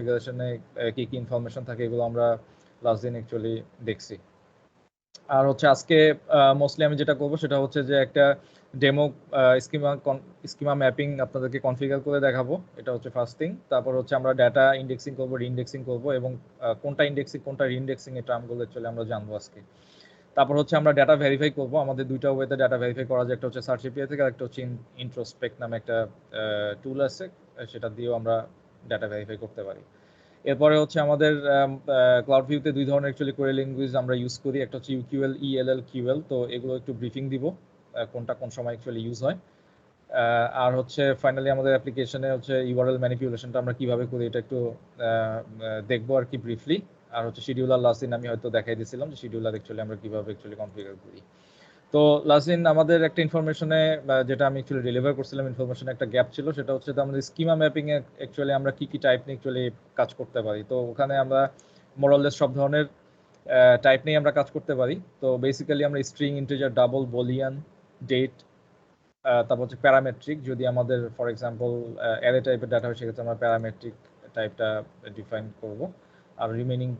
কনফিগারেশনে কি কি ইনফরমেশন থাকে এগুলো আমরা লাস্ট দিন অ্যাকচুয়ালি দেখছি। আর হচ্ছে আজকে মোস্টলি আমি যেটা করবো সেটা হচ্ছে যে একটা ডেমো স্কিমা ম্যাপিং আপনাদেরকে কনফিগার করে দেখাবো, এটা হচ্ছে ফার্স্ট থিং। তারপর হচ্ছে আমরা ডাটা ইন্ডেক্সিং করবো, রিইন্ডেক্সিং করবো, এবং কোনটা ইন্ডেক্সিং কোনটা রিইন্ডেক্সিং এর টার্মগুলো অ্যাকচুয়ালি আমরা জানবো আজকে। তারপর হচ্ছে আমরা ডাটা ভেরিফাই করবো, আমাদের দুইটা ওয়েতে ডাটা ভেরিফাই করা যায়, একটা হচ্ছে সার্চ এপিআই থেকে, আর একটা হচ্ছে ইন্ট্রোস্পেক্ট নামে একটা টুল আছে, সেটা দিয়েও আমরা ডাটা ভেরিফাই করতে পারি। এরপরে হচ্ছে আমাদের ক্লাউড ভিউতে দুই ধরনের অ্যাকচুয়ালি কোয়েরি ল্যাঙ্গুয়েজ আমরা ইউজ করি, একটা হচ্ছে ইউকিউএল, ইএলএল, কিউএল। তো এগুলো একটু ব্রিফিং দিব কোনটা কোন সময় অ্যাকচুয়ালি ইউজ হয়। আর হচ্ছে ফাইনালি আমাদের অ্যাপ্লিকেশনে হচ্ছে ইউআরএল ম্যানিপুলেশনটা আমরা কিভাবে করি এটা একটু দেখবো আর কি ব্রিফলি। আর হচ্ছে শিডিউলার লাস্ট দিন আমি হয়তো দেখাই দিয়েছিলাম যে শিডিউলার অ্যাকচুয়ালি আমরা কিভাবে অ্যাকচুয়ালি কনফিগার করি। তো লাস্ট দিন আমাদের একটা ইনফরমেশনে যেটা আমি অ্যাকচুয়ালি ডেলিভার করছিলাম, ইনফরমেশনে একটা গ্যাপ ছিল, সেটা হচ্ছে যে আমাদের স্কিমা ম্যাপিং এ অ্যাকচুয়ালি আমরা কি কি টাইপ নিয়ে অ্যাকচুয়ালি কাজ করতে পারি। তো ওখানে আমরা মোরাললেস সব ধরনের টাইপ নিয়ে আমরা কাজ করতে পারি। তো বেসিক্যালি আমরা string, integer, double, boolean, date, তারপর হচ্ছে প্যারামেট্রিক, যদি আমাদের ফর এক্সাম্পল অ্যারে টাইপের ডাটা হয় সেক্ষেত্রে আমরা প্যারামেট্রিক টাইপটা ডিফাইন করব, আর রিমেইনিং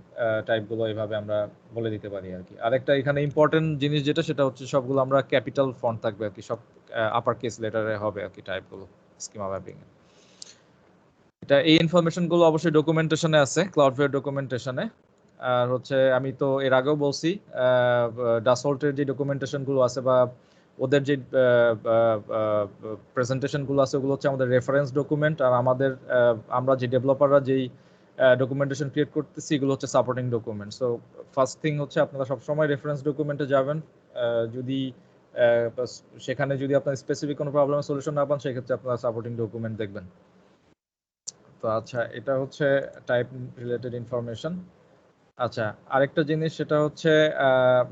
টাইপগুলো এইভাবে আমরা বলে দিতে পারি আর কি। আরেকটা এখানে ইম্পর্টেন্ট জিনিস যেটা, সেটা হচ্ছে সবগুলো আমরা ক্যাপিটাল ফন্ট থাকবে আর কি, সব আপার কেস লেটারে হবে আর কি টাইপগুলো স্কিমা ম্যাপিং এ। এটা এই ইনফরমেশনগুলো অবশ্যই ডকুমেন্টেশনে আছে, ক্লাউডফেয়ার ডকুমেন্টেশনে। আর হচ্ছে আমি তো এর আগেও বলছি ডাসল্টের যে ডকুমেন্টেশনগুলো আছে বা ওদের যে প্রেজেন্টেশনগুলো আছে ওগুলো হচ্ছে আমাদের রেফারেন্স ডকুমেন্ট, আর আমাদের আমরা যে ডেভেলপাররা যেই ডকুমেন্টেশন ক্রিয়েট করতেছি এগুলো হচ্ছে supporting document. So first thing হচ্ছে আপনারা সবসময় রেফারেন্স ডকুমেন্টে যাবেন, যদি সেখানে যদি আপনার স্পেসিফিক কোনো প্রবলেমের সলিউশন না পান সেক্ষেত্রে আপনারা সাপোর্টিং ডকুমেন্ট দেখবেন। তো আচ্ছা, এটা হচ্ছে টাইপ রিলেটেড ইনফরমেশন। আচ্ছা, আরেকটা জিনিস সেটা হচ্ছে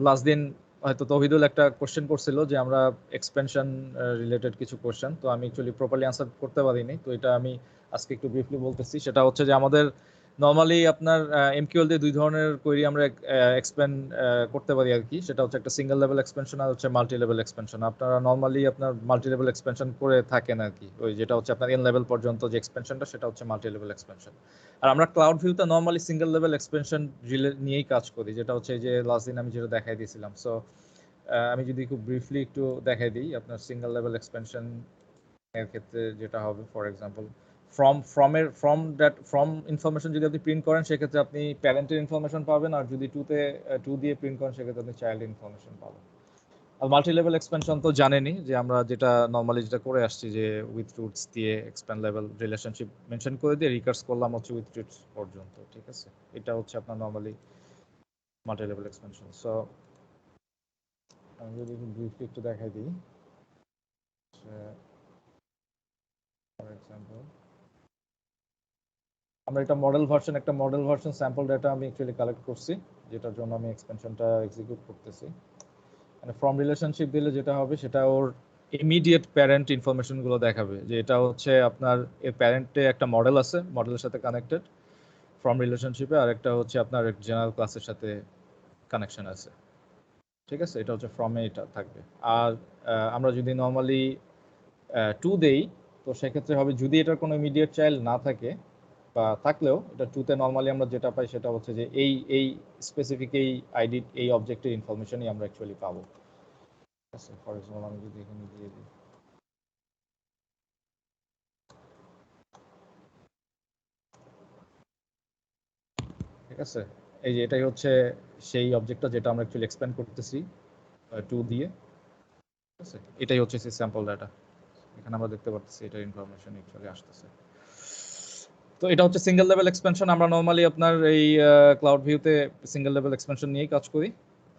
লাস্ট দিন হয়তো তৌহিদুল একটা কোশ্চেন করছিল যে আমরা এক্সপেনশন রিলেটেড কিছু কোশ্চেন, তো আমি অ্যাকচুয়ালি প্রপারলি আনসার করতে পারিনি, তো এটা আমি আজকে একটু ব্রিফলি বলতেছি। সেটা হচ্ছে যে আমাদের নর্মালি আপনার এমকিউএল দিয়ে দুই ধরনের কোয়েরি আমরা এক্সপ্যান্ড করতে পারি আর কি, সেটা হচ্ছে একটা সিঙ্গেল লেভেল এক্সপেনশন আর হচ্ছে মাল্টি লেভেল এক্সপেনশন। আপনারা নর্মালি আপনার মাল্টি লেভেল এক্সপেনশন করে থাকেন আর কি, ওই যেটা হচ্ছে আপনার এন লেভেল পর্যন্ত যে এক্সপেনশনটা সেটা হচ্ছে মাল্টি লেভেল এক্সপেনশন। আর আমরা ক্লাউড ভিউতে নর্মালি সিঙ্গেল লেভেল এক্সপেনশন নিয়েই কাজ করি, যেটা হচ্ছে যে লাস্ট দিন আমি যেটা দেখাই দিয়েছিলাম। সো আমি যদি খুব ব্রিফলি একটু দেখাই দিই, আপনার সিঙ্গেল লেভেল এক্সপেনশন এর ক্ষেত্রে যেটা হবে, ফর এক্সাম্পল ফ্রম ইনফরমেশন যদি আপনি প্রিন্ট করেন সেক্ষেত্রে আপনি প্যারেন্টের ইনফরমেশন পাবেন, আর যদি টু দিয়ে প্রিন্ট করেন সেক্ষেত্রে আপনি চাইল্ড ইনফরমেশন পাবেন। আর মাল্টি লেভেল এক্সপেনশন তো জানেনই যে আমরা যেটা নর্মালি যেটা করে আসছি, যে উইথ রুটস দিয়ে এক্সপ্যান্ড লেভেল রিলেশনশিপ মেনশন করে দিয়ে রিকার্স করলাম হচ্ছে উইথ রুটস পর্যন্ত, ঠিক আছে? এটা হচ্ছে আপনার normally multi level expansion. So আমি যদি ব্রিফলি একটু দেখাই দিই, ফর এক্সাম্পল আমরা একটা মডেল ভার্সন স্যাম্পল ডাটা আমি অ্যাকচুয়ালি কালেক্ট করছি, যেটার জন্য আমি এক্সপেনশনটা এক্সিকিউট করতেছি। মানে ফ্রম রিলেশনশিপ দিলে যেটা হবে সেটা ওর ইমিডিয়েট প্যারেন্ট ইনফরমেশনগুলো দেখাবে, যে এটা হচ্ছে আপনার এর প্যারেন্টে একটা মডেল আছে, মডেলের সাথে কানেক্টেড ফ্রম রিলেশনশিপে, আর একটা হচ্ছে আপনার জেনারেল ক্লাসের সাথে কানেকশন আছে, ঠিক আছে? এটা হচ্ছে ফ্রমে এটা থাকবে। আর আমরা যদি নর্মালি টু দেই, তো সেক্ষেত্রে হবে যদি এটার কোনো ইমিডিয়েট চাইল্ড না থাকে বা থাকলেও এটা টুতে নর্মালি আমরা যেটা পাই সেটা হচ্ছে যে এই স্পেসিফিক এই আইডি এই অবজেক্টের ইনফরমেশনই আমরা অ্যাকচুয়ালি পাবো। ফর এক্সাম্পল আমি যদি এখানে দিয়ে দিই, ঠিক আছে, এই যে এটাই হচ্ছে সেই অবজেক্টটা যেটা আমরা অ্যাকচুয়ালি এক্সপ্যান্ড করতেছি টু দিয়ে, ঠিক আছে? এটাই হচ্ছে সেই স্যাম্পল ডাটা, এখানে আমরা দেখতে পাচ্ছি এটার ইনফরমেশন অ্যাকচুয়ালি আসতেছে। তো এটা হচ্ছে সিঙ্গেল লেভেল এক্সপেনশন। আমরা নর্মালি আপনার এই ক্লাউড ভিউতে সিঙ্গেল লেভেল এক্সপেনশন নিয়েই কাজ করি,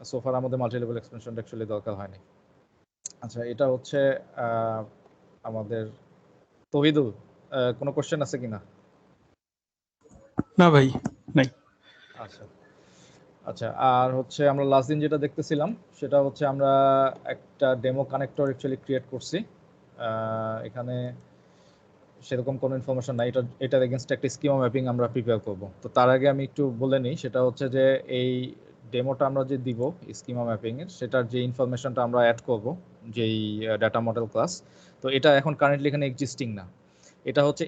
সোফার আমাদের মাল্টি লেভেল এক্সপেনশনটা অ্যাকচুয়ালি দরকার হয়নি। আচ্ছা, এটা হচ্ছে আমাদের তৌহিদুল, কোনো কোশ্চেন আছে কিনা? না ভাই, নাই। আচ্ছা আচ্ছা, আর হচ্ছে আমরা লাস্ট দিন যেটা দেখতেছিলাম সেটা হচ্ছে আমরা একটা ডেমো কানেক্টর অ্যাকচুয়ালি ক্রিয়েট করছি। এখানে সেরকম কোনো ইনফরমেশন নাই, এটার এগেনস্ট একটা স্কিমা ম্যাপিং আমরা প্রিপেয়ার করব। তো তার আগে আমি একটু বলে নিই, সেটা হচ্ছে যে এই ডেমোটা আমরা যে দিব স্কিমা ম্যাপিং এর, সেটার যে ইনফরমেশনটা আমরা অ্যাড করব যেই ডাটা মডেল ক্লাস, তো এটা এখন কারেন্টলি এখানে এক্সিস্টিং না। এটা হচ্ছে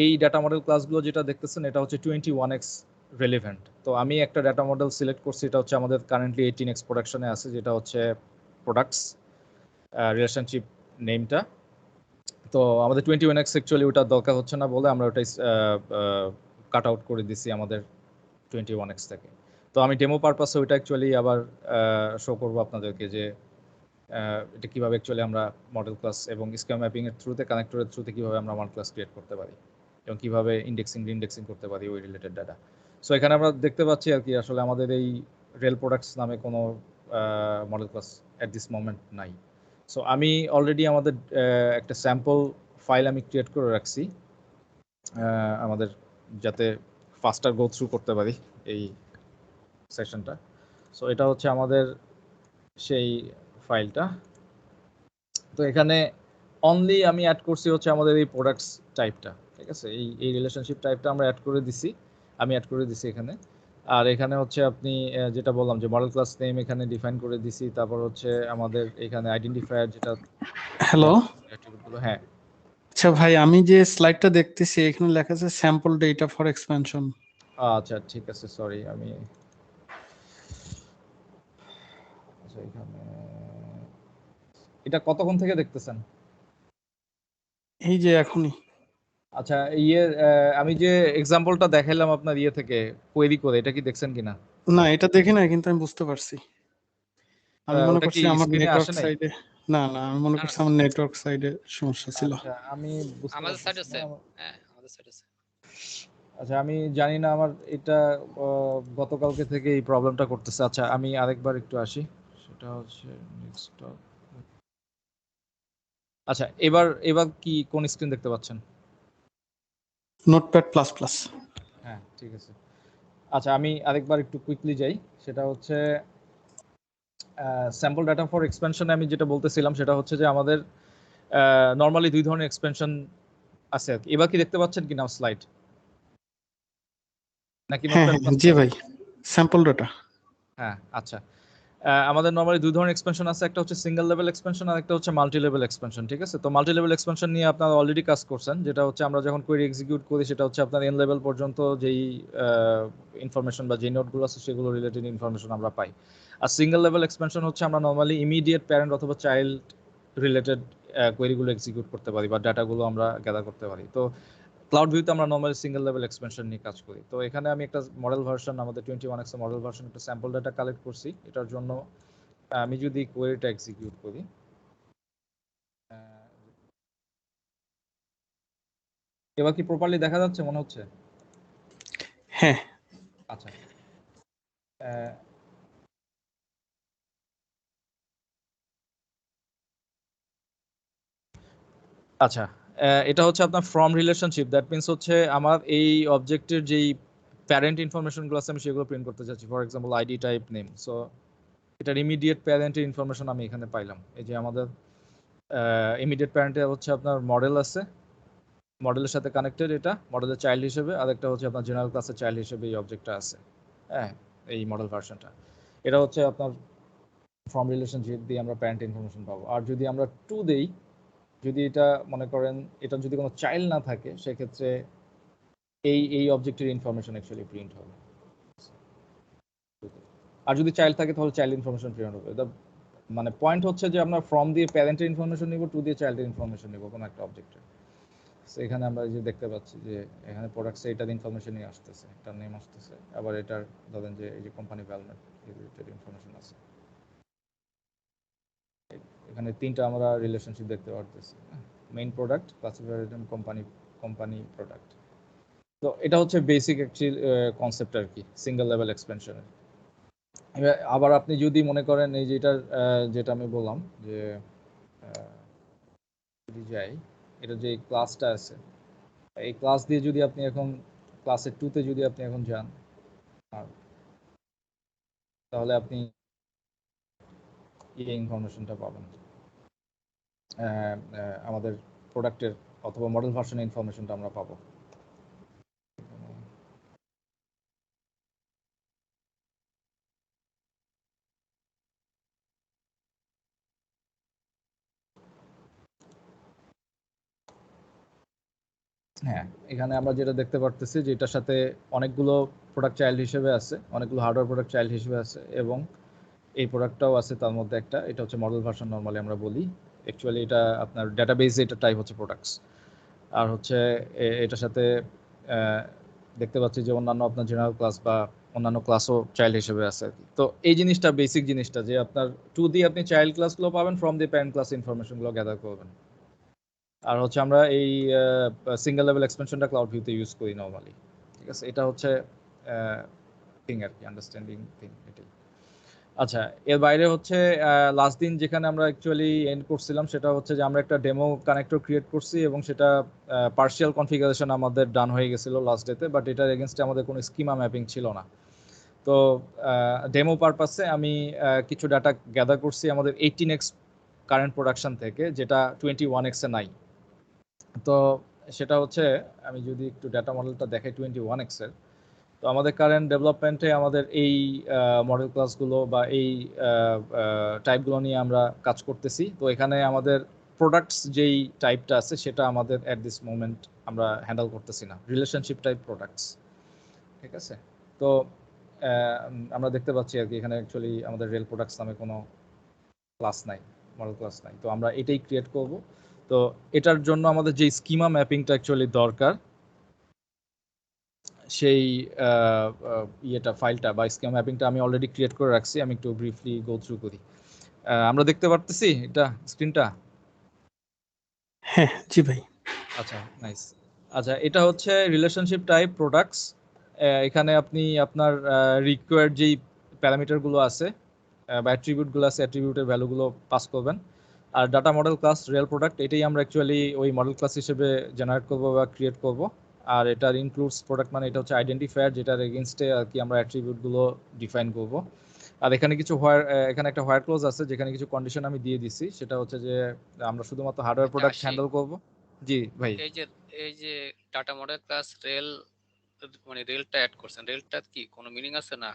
এই ডাটা মডেল ক্লাসগুলো যেটা দেখতেছেন এটা হচ্ছে 21x রেলিভেন্ট। তো আমি একটা ডাটা মডেল সিলেক্ট করছি, এটা হচ্ছে আমাদের কারেন্টলি 18x প্রোডাকশনে আছে, যেটা হচ্ছে প্রোডাক্টস রিলেশনশিপ নেমটা। তো আমাদের 21x অ্যাকচুয়ালি ওটা দরকার হচ্ছে না বলে আমরা ওটাই কাট আউট করে দিছি আমাদের 21x থেকে। তো আমি ডেমো পারপাসে ওইটা অ্যাকচুয়ালি আবার শো করবো আপনাদেরকে যে এটা কিভাবে অ্যাকচুয়ালি আমরা মডেল ক্লাস এবং স্কিমা ম্যাপিং এর থ্রুতে কানেক্টরের থ্রুতে কিভাবে আমরা মডেল ক্লাস ক্রিয়েট করতে পারি এবং কিভাবে ইন্ডেক্সিং করতে পারি ওই রিলেটেড ডাটা। সো এখানে আমরা দেখতে পাচ্ছি আর কি আসলে আমাদের এই রেল প্রোডাক্টস নামে কোনো model class at this moment নাই। সো আমি অলরেডি আমাদের একটা স্যাম্পল ফাইল আমি ক্রিয়েট করে রাখছি আমাদের যাতে ফাস্টার গো থ্রু করতে পারি এই সেশনটা। সো এটা হচ্ছে আমাদের সেই ফাইলটা। তো এখানে অনলি আমি অ্যাড করছি হচ্ছে আমাদের এই প্রোডাক্টস টাইপটা, ঠিক আছে, এই রিলেশনশিপ টাইপটা আমরা অ্যাড করে দিছি, আমি অ্যাড করে দিছি এখানে। আর এখানে হচ্ছে আপনি যেটা বললাম যে মডেল ক্লাস নেম এখানে ডিফাইন করে দিছি, তারপর হচ্ছে আমাদের এখানে আইডেন্টিফায়ার যেটা হ্যালো, হ্যাঁ। আচ্ছা ভাই, আমি যে স্লাইডটা দেখতেছি এখানে লেখা আছে স্যাম্পল ডেটা ফর এক্সপেনশন। আচ্ছা ঠিক আছে, সরি আমি আচ্ছা এখানে এটা কতক্ষণ থেকে দেখতেছেন? এই যে এখনই। আচ্ছা আমি যে এক্সাম্পলটা দেখাইলাম আপনার থেকে কোয়েরি করে, এটা কি দেখছেন কিনা? না, এটা দেখি না, কিন্তু আমি বুঝতে পারছি। আমি মনে ওটা কি করছি আমার স্ক্রিনে নেটওয়ার্ক আসে নাই? সাইডে, না না, আমি মনে করছি আমার নেটওয়ার্ক সাইডে সমস্যা ছিল। আচ্ছা আমি বুঝতে আমাদের সাইড পারতেছি আছে, না হ্যাঁ আমাদের সাইড আছে। আচ্ছা আমি জানি না আমার এটা গতকালকে থেকে এই প্রবলেমটা করতেছে। আচ্ছা আমি আরেকবার একটু আসি, সেটা হচ্ছে নেক্সট। আচ্ছা এবার এবার কি কোন স্ক্রিন দেখতে পাচ্ছেন? Notepad plus plus. হ্যাঁ ঠিক আছে। আচ্ছা আমি আরেকবার একটু কুইকলি যাই, সেটা হচ্ছে স্যাম্পল ডাটা ফর এক্সপেনশনে আমি যেটা বলতেছিলাম সেটা হচ্ছে যে আমাদের নর্মালি দুই ধরনের এক্সপেনশন আছে আর কি। এবার কি দেখতে পাচ্ছেন কিনা স্লাইড, নাকি হ্যাঁ নোটপ্যাড হ্যাঁ, প্লাস জি প্লাস? ভাই, স্যাম্পল ডাটা। হ্যাঁ আচ্ছা। আমাদের নরমালি দুই ধরনের এক্সপেনশন আছে, একটা হচ্ছে সিঙ্গেল লেভেল এক্সপেনশন আর একটা হচ্ছে মাল্টি লেভেল এক্সপেনশন, ঠিক আছে। তো মাল্টি লেভেল এক্সপেনশন নিয়ে আপনারা অলরেডি কাজ করছেন, যেটা হচ্ছে আমরা যখন কোয়েরি এক্সিকিউট করি সেটা হচ্ছে আপনার এন লেভেল পর্যন্ত যেই ইনফরমেশন বা যেই নোটগুলো আছে সেগুলো রিলেটেড ইনফরমেশন আমরা পাই। আর সিঙ্গেল লেভেল এক্সপেনশন হচ্ছে আমরা নরমালি ইমিডিয়েট প্যারেন্ট অথবা চাইল্ড রিলেটেড কোয়েরিগুলো এক্সিকিউট করতে পারি বা ডাটাগুলো আমরা গ্যাদার করতে পারি। তো ক্লাউড ভিউতে আমরা নরমালি সিঙ্গেল লেভেল এক্সপেনশন নিয়ে কাজ করি। তো এখানে আমি একটা মডেল ভার্সন, আমাদের 21x মডেল ভার্সন একটা স্যাম্পল ডাটা কালেক্ট করছি। এটার জন্য আমি যদি কোয়েরিটা এক্সিকিউট করি, এবার কি প্রপারলি দেখা যাচ্ছে মনে হচ্ছে? হ্যাঁ। আচ্ছা আহ, আচ্ছা এটা হচ্ছে আপনার ফ্রম রিলেশনশিপ, দ্যাট মিনস হচ্ছে আমার এই অবজেক্টের যেই প্যারেন্ট ইনফরমেশনগুলো আছে আমি সেগুলো প্রিন্ট করতে চাচ্ছি। For example ID, type, name. So এটার ইমিডিয়েট প্যারেন্টের ইনফরমেশন আমি এখানে পাইলাম। এই যে আমাদের ইমিডিয়েট প্যারেন্টে হচ্ছে আপনার মডেল আছে, মডেলের সাথে কানেক্টেড, এটা মডেলের চাইল্ড হিসেবে, আর একটা হচ্ছে আপনার জেনারেল ক্লাসের চাইল্ড হিসেবে এই অবজেক্টটা আছে। হ্যাঁ এই মডেল ভার্সনটা, এটা হচ্ছে আপনার ফ্রম রিলেশনশিপ দিয়ে আমরা প্যারেন্ট ইনফরমেশন পাবো। আর যদি আমরা টু দেই, যদি এটা মনে করেন এটা যদি কোনো চাইল্ড না থাকে, সেক্ষেত্রে এই অবজেক্টের ইনফরমেশন অ্যাকচুয়ালি প্রিন্ট হবে। আর যদি চাইল্ড থাকে তাহলে চাইল্ড ইনফরমেশন প্রিন্ট হবে। মানে পয়েন্ট হচ্ছে যে আমরা ফ্রম দিয়ে প্যারেন্টের ইনফরমেশন নিব, টু দিয়ে চাইল্ডের ইনফরমেশন নিব কোনো একটা অবজেক্টের। এখানে আমরা যে দেখতে পাচ্ছি যে এখানে প্রোডাক্টস এটার ইনফরমেশনই আসতেছে, এটার নেম আসতেছে, আবার এটার ধরেন যে এই যে কোম্পানি ভ্যালমেট রিলেটেড ইনফরমেশন আছে। এখানে তিনটা আমরা রিলেশনশিপ দেখতে পারতেছি, main product, classifier, company, company product. তো এটা হচ্ছে বেসিক অ্যাকচুয়ালি কনসেপ্ট আর কি সিঙ্গেল লেভেল এক্সপেনশনের। আবার আপনি যদি মনে করেন এই যেটার যেটা আমি বললাম যে যদি যাই, এটা যে ক্লাসটা আছে, এই ক্লাস দিয়ে যদি আপনি এখন ক্লাসের টুতে যদি আপনি এখন যান, তাহলে আপনি এই ইনফরমেশনটা পাবেন, আমাদের প্রোডাক্টের অথবা মডেল ভার্সনের ইনফরমেশনটা আমরা পাবো। হ্যাঁ, এখানে আমরা যেটা দেখতে পারতেছি যে এটার সাথে অনেকগুলো প্রোডাক্ট চাইল্ড হিসেবে আছে, অনেকগুলো হার্ডওয়্যার প্রোডাক্ট চাইল্ড হিসেবে আছে, এবং এই প্রোডাক্টটাও আছে তার মধ্যে একটা, এটা হচ্ছে মডেল ভার্সন নরমালি আমরা বলি। অ্যাকচুয়ালি এটা আপনার ডাটাবেসে এটা টাইপ হচ্ছে প্রোডাক্টস। আর হচ্ছে এটার সাথে আহ, দেখতে পাচ্ছি যে অন্যান্য আপনার জেনারেল ক্লাস বা অন্যান্য ক্লাসও চাইল্ড হিসেবে আছে আর কি। তো এই জিনিসটা বেসিক জিনিসটা যে আপনার টু দিয়ে আপনি চাইল্ড ক্লাসগুলো পাবেন, ফ্রম দি প্যারেন্ট ক্লাস ইনফরমেশনগুলো গ্যাদার করবেন। আর হচ্ছে আমরা এই সিঙ্গেল লেভেল এক্সপেনশনটা ক্লাউড ভিউতে ইউজ করি নরমালি। ঠিক আছে, এটা হচ্ছে থিং আর কি, আন্ডারস্ট্যান্ডিং থিং এটাই। আচ্ছা, এর বাইরে হচ্ছে লাস্ট দিন যেখানে আমরা অ্যাকচুয়ালি এন্ড করছিলাম সেটা হচ্ছে যে আমরা একটা ডেমো কানেক্টর ক্রিয়েট করছি এবং সেটা পার্শিয়াল কনফিগারেশন আমাদের ডান হয়ে গেছিল লাস্ট ডেতে, বাট এটার এগেনস্টে আমাদের কোনো স্কিমা ম্যাপিং ছিল না। তো ডেমো পারপাসে আমি কিছু ডাটা গ্যাদার করছি আমাদের 18x কারেন্ট প্রোডাকশন থেকে, যেটা 21x এ নাই। তো সেটা হচ্ছে, আমি যদি একটু ডাটা মডেলটা দেখাই 21x এর, তো আমাদের কারেন্ট ডেভেলপমেন্টে আমাদের এই মডেল ক্লাসগুলো বা এই টাইপগুলো নিয়ে আমরা কাজ করতেছি। তো এখানে আমাদের প্রোডাক্টস যেই টাইপটা আছে সেটা আমাদের অ্যাট দিস মোমেন্ট আমরা হ্যান্ডেল করতেছি না, রিলেশনশিপ টাইপ প্রোডাক্টস। ঠিক আছে, তো আমরা দেখতে পাচ্ছি আর কি এখানে অ্যাকচুয়ালি আমাদের রেল প্রোডাক্টস নামে কোনো ক্লাস নাই, মডেল ক্লাস নাই। তো আমরা এটাই ক্রিয়েট করব। তো এটার জন্য আমাদের যে স্কিমা ম্যাপিংটা অ্যাকচুয়ালি দরকার, সেই ইয়েটা ফাইলটা বা স্কিমা ম্যাপিংটা আমি অলরেডি ক্রিয়েট করে রাখছি। আমি একটু ব্রিফলি গো থ্রু করি। আমরা দেখতে পারতেছি এটা স্ক্রিনটা? হ্যাঁ জি ভাই। আচ্ছা, নাইস। আচ্ছা, এটা হচ্ছে রিলেশনশিপ টাইপ প্রোডাক্টস। এখানে আপনি আপনার রিকোয়ার্ড যেই প্যারামিটারগুলো আছে বা অ্যাট্রিবিউটগুলো আছে, অ্যাট্রিবিউটের ভ্যালুগুলো পাস করবেন। আর data model class real product, এটাই আমরা অ্যাকচুয়ালি ওই মডেল ক্লাস হিসেবে জেনারেট করব বা ক্রিয়েট করব। আর এটার ইনক্লুডস প্রোডাক্ট মানে এটা হচ্ছে আইডেন্টিফায়ার, যেটার এগেনস্টে আর কি আমরা অ্যাট্রিবিউটগুলো ডিফাইন করব। আর এখানে কিছু এখানে একটা হোয়ার ক্লোজ আছে যেখানে কিছু কন্ডিশন আমি দিয়ে দিছি, সেটা হচ্ছে যে আমরা শুধুমাত্র হার্ডওয়্যার আচ্ছা, প্রোডাক্ট আসি। হ্যান্ডেল করব। জি ভাই। এই যে ডাটা মডেল ক্লাস রেল, মানে রেলটা অ্যাড করছেন, রেলটা কি কোনো মিনিং আছে না?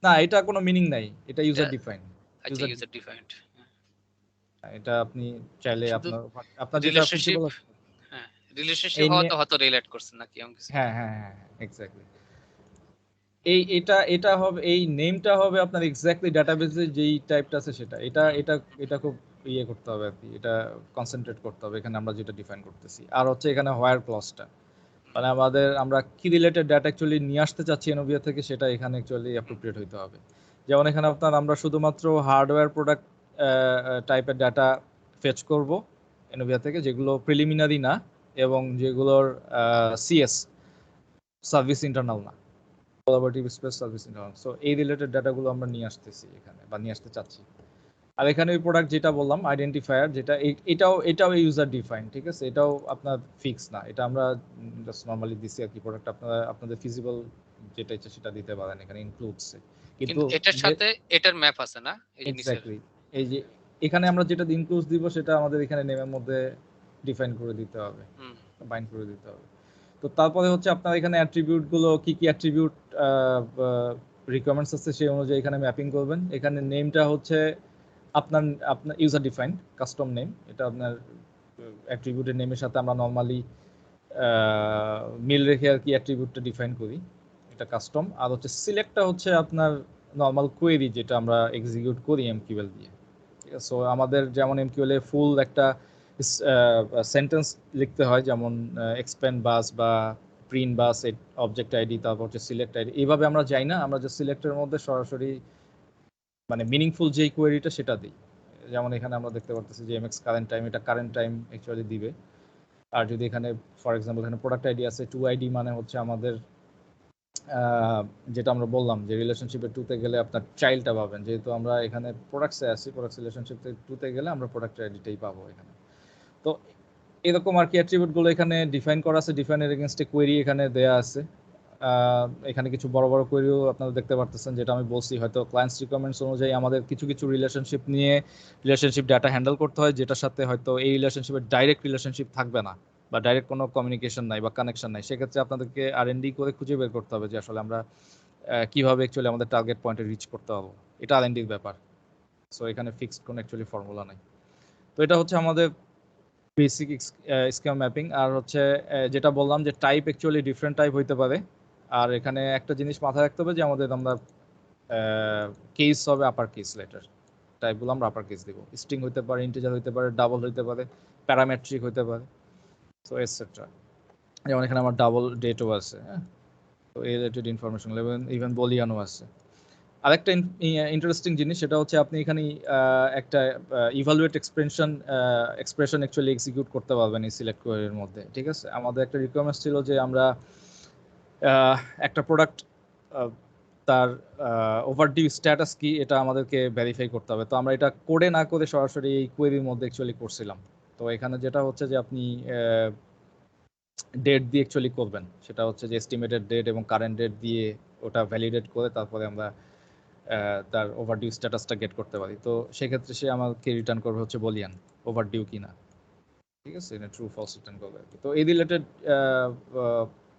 না, এটা কোনো মিনিং নাই, এটা ইউজার ডিফাইন। আচ্ছা, ইউজার ডিফাইন্ড। এটা আপনি চাইলে শুধু আপনার আপনার যেটা রিলেশনশিপ, ফিজিবল। হ্যাঁ রিলেশনশিপ এই হওয়াতে হয়তো রেল অ্যাড করছেন নাকি এমন কিছু? হ্যাঁ হ্যাঁ হ্যাঁ, এক্স্যাক্টলি। এটা হবে, এই নেমটা হবে আপনার এক্স্যাক্টলি ডাটাবেসে যেই টাইপটা আছে সেটা। এটা খুব ইয়ে করতে হবে আর কি, এটা কনসেন্ট্রেট করতে হবে এখানে আমরা যেটা ডিফাইন করতেছি। আর হচ্ছে এখানে হোয়ার ক্লজটা, মানে আমরা কি রিলেটেড ডাটা অ্যাকচুয়ালি নিয়ে আসতে চাচ্ছি এনোভিয়া থেকে, সেটা এখানে অ্যাকচুয়ালি অ্যাপ্রোপ্রিয়েট হইতে হবে। যেমন এখানে আমরা শুধুমাত্র হার্ডওয়্যার প্রোডাক্ট টাইপের ডাটা ফেচ করব এনোভিয়া থেকে, যেগুলো প্রিলিমিনারি না এবং যেগুলোর সিএস সার্ভিস ইন্টারনাল না, collaborative space service internal. So এই রিলেটেড ডাটাগুলো আমরা নিয়ে আসতেছি এখানে বা নিয়ে আসতে চাচ্ছি। আর এখানে ওই প্রোডাক্ট যেটা বললাম আইডেন্টিফায়ার, যেটা এটাও ইউজার ডিফাইন। ঠিক আছে, এটাও আপনার ফিক্স না, এটা আমরা জাস্ট নরমালি দিছি আর কি। প্রোডাক্ট আপনাদের ফিজিবল যেটা ইচ্ছে সেটা দিতে পারেন, এখানে ইনক্লুডস। কিন্তু কিন্তু এটার সাথে এটার ম্যাপ আছে না, এই যে নিচের? এক্স্যাক্টলি, এই যে এখানে আমরা যেটা ইনক্লুডস দিব সেটা আমাদের এখানে নেমের মধ্যে ডিফাইন করে দিতে হবে, বাইন্ড করে দিতে হবে। তো তারপরে হচ্ছে আপনার এখানে অ্যাট্রিবিউট গুলো কি কি অ্যাট্রিবিউট রিকোয়ারমেন্টস আছে সেই অনুযায়ী এখানে ম্যাপিং করবেন। এখানে নেমটা হচ্ছে আপনার আপনার ইউজার ডিফাইন্ড কাস্টম নেম। এটা আপনার অ্যাট্রিবিউটের নেমের সাথে আমরা নরমালি মিল রেখে আর কি অ্যাট্রিবিউটটা ডিফাইন করি, এটা কাস্টম। আর হচ্ছে সিলেক্টটা হচ্ছে আপনার নরমাল কোয়েরি যেটা আমরা এক্সিকিউট করি এমকিউএল দিয়ে। ঠিক আছে, সো আমাদের যেমন এমকিউএল এ ফুল একটা সেন্টেন্স লিখতে হয়, যেমন এক্সপ্যান্ড বাস বা প্রিন্ট বাস অবজেক্ট আইডি, তারপর হচ্ছে সিলেক্ট আইডি, এইভাবে আমরা যাই না, আমরা যে সিলেক্টের মধ্যে সরাসরি মানে মিনিংফুল যেই কোয়েরিটা সেটা দিই। যেমন এখানে আমরা দেখতে পারতেছি যে এমএক্স কারেন্ট টাইম, এটা কারেন্ট টাইম অ্যাকচুয়ালি দিবে। আর যদি এখানে ফর এক্সাম্পল এখানে প্রোডাক্ট আইডি আছে 2ID, মানে হচ্ছে আমাদের যেটা আমরা বললাম যে রিলেশনশিপে 2তে গেলে আপনার চাইল্ডটা পাবেন, যেহেতু আমরা এখানে প্রোডাক্টসে আছি, প্রোডাক্টস রিলেশনশিপ 2তে গেলে আমরা প্রোডাক্ট আইডিটাই পাবো এখানে। তো এরকম আর কি অ্যাট্রিবিউটগুলো এখানে ডিফাইন করা আছে, ডিফাইনের এগেইনস্টে কোয়েরি এখানে দেয়া আছে। এখানে কিছু বড় বড় কোয়েরিও আপনারা দেখতে পারতেছেন, যেটা আমি বলছি হয়তো ক্লায়েন্টস রিকোয়ারমেন্টস অনুযায়ী আমাদের কিছু কিছু রিলেশনশিপ নিয়ে রিলেশনশিপ ডাটা হ্যান্ডেল করতে হয়, যেটার সাথে হয়তো এই রিলেশনশিপের ডাইরেক্ট রিলেশনশিপ থাকবে না বা ডাইরেক্ট কোনো কমিউনিকেশন নাই বা কানেকশন নাই। সেক্ষেত্রে আপনাদেরকে R&D করে খুঁজে বের করতে হবে যে আসলে আমরা কিভাবে অ্যাকচুয়ালি আমাদের টার্গেট পয়েন্টে রিচ করতে পারবো। এটা R&Dর ব্যাপার। সো এখানে ফিক্সড কোনো অ্যাকচুয়ালি ফর্মুলা নাই। তো এটা হচ্ছে আমাদের বেসিক স্কিমা ম্যাপিং। আর হচ্ছে যেটা বললাম যে টাইপ অ্যাকচুয়ালি ডিফারেন্ট টাইপ হইতে পারে। আর এখানে একটা জিনিস মাথায় রাখতে হবে যে আমরা কেস হবে আপার কেস লেটার, টাইপগুলো আমরা আপার কেস দিব। স্ট্রিং হইতে পারে, ইন্টিজার হইতে পারে, ডাবল হইতে পারে, প্যারামেট্রিক হইতে পারে, সো এটসেট্রা। যেমন এখানে আমার ডাবল ডেটও আছে, হ্যাঁ, তো এই রিলেটেড ইনফরমেশন ইভেন বলিয়ানও আছে। আরেকটা ইন্টারেস্টিং জিনিস সেটা হচ্ছে আপনি এখানে একটা ইভালুয়েট এক্সপ্রেশন অ্যাকচুয়ালি এক্সিকিউট করতে পারবেন এই সিলেক্ট কোয়েরির মধ্যে, ঠিক আছে। আমাদের একটা রিকোয়ারমেন্ট ছিল যে আমরা একটা প্রোডাক্ট তার ওভারডিউ স্ট্যাটাস কি এটা আমাদেরকে ভেরিফাই করতে হবে। তো আমরা এটা কোডে না করে সরাসরি এই কোয়েরির মধ্যে অ্যাকচুয়ালি করছিলাম। তো এখানে যেটা হচ্ছে যে আপনি ডেট দিয়ে অ্যাকচুয়ালি করবেন, সেটা হচ্ছে যে এস্টিমেটেড ডেট এবং কারেন্ট ডেট দিয়ে ওটা ভ্যালিডেট করে তারপরে আমরা তার ওভারডিউ স্ট্যাটাসটা গেট করতে পারি। তো সেক্ষেত্রে সে আমাকে রিটার্ন করবে হচ্ছে বলিয়ান ওভারডিউ কিনা, ঠিক আছে, এটা ট্রু ফলস রিটার্ন করবে আর কি। তো এই রিলেটেড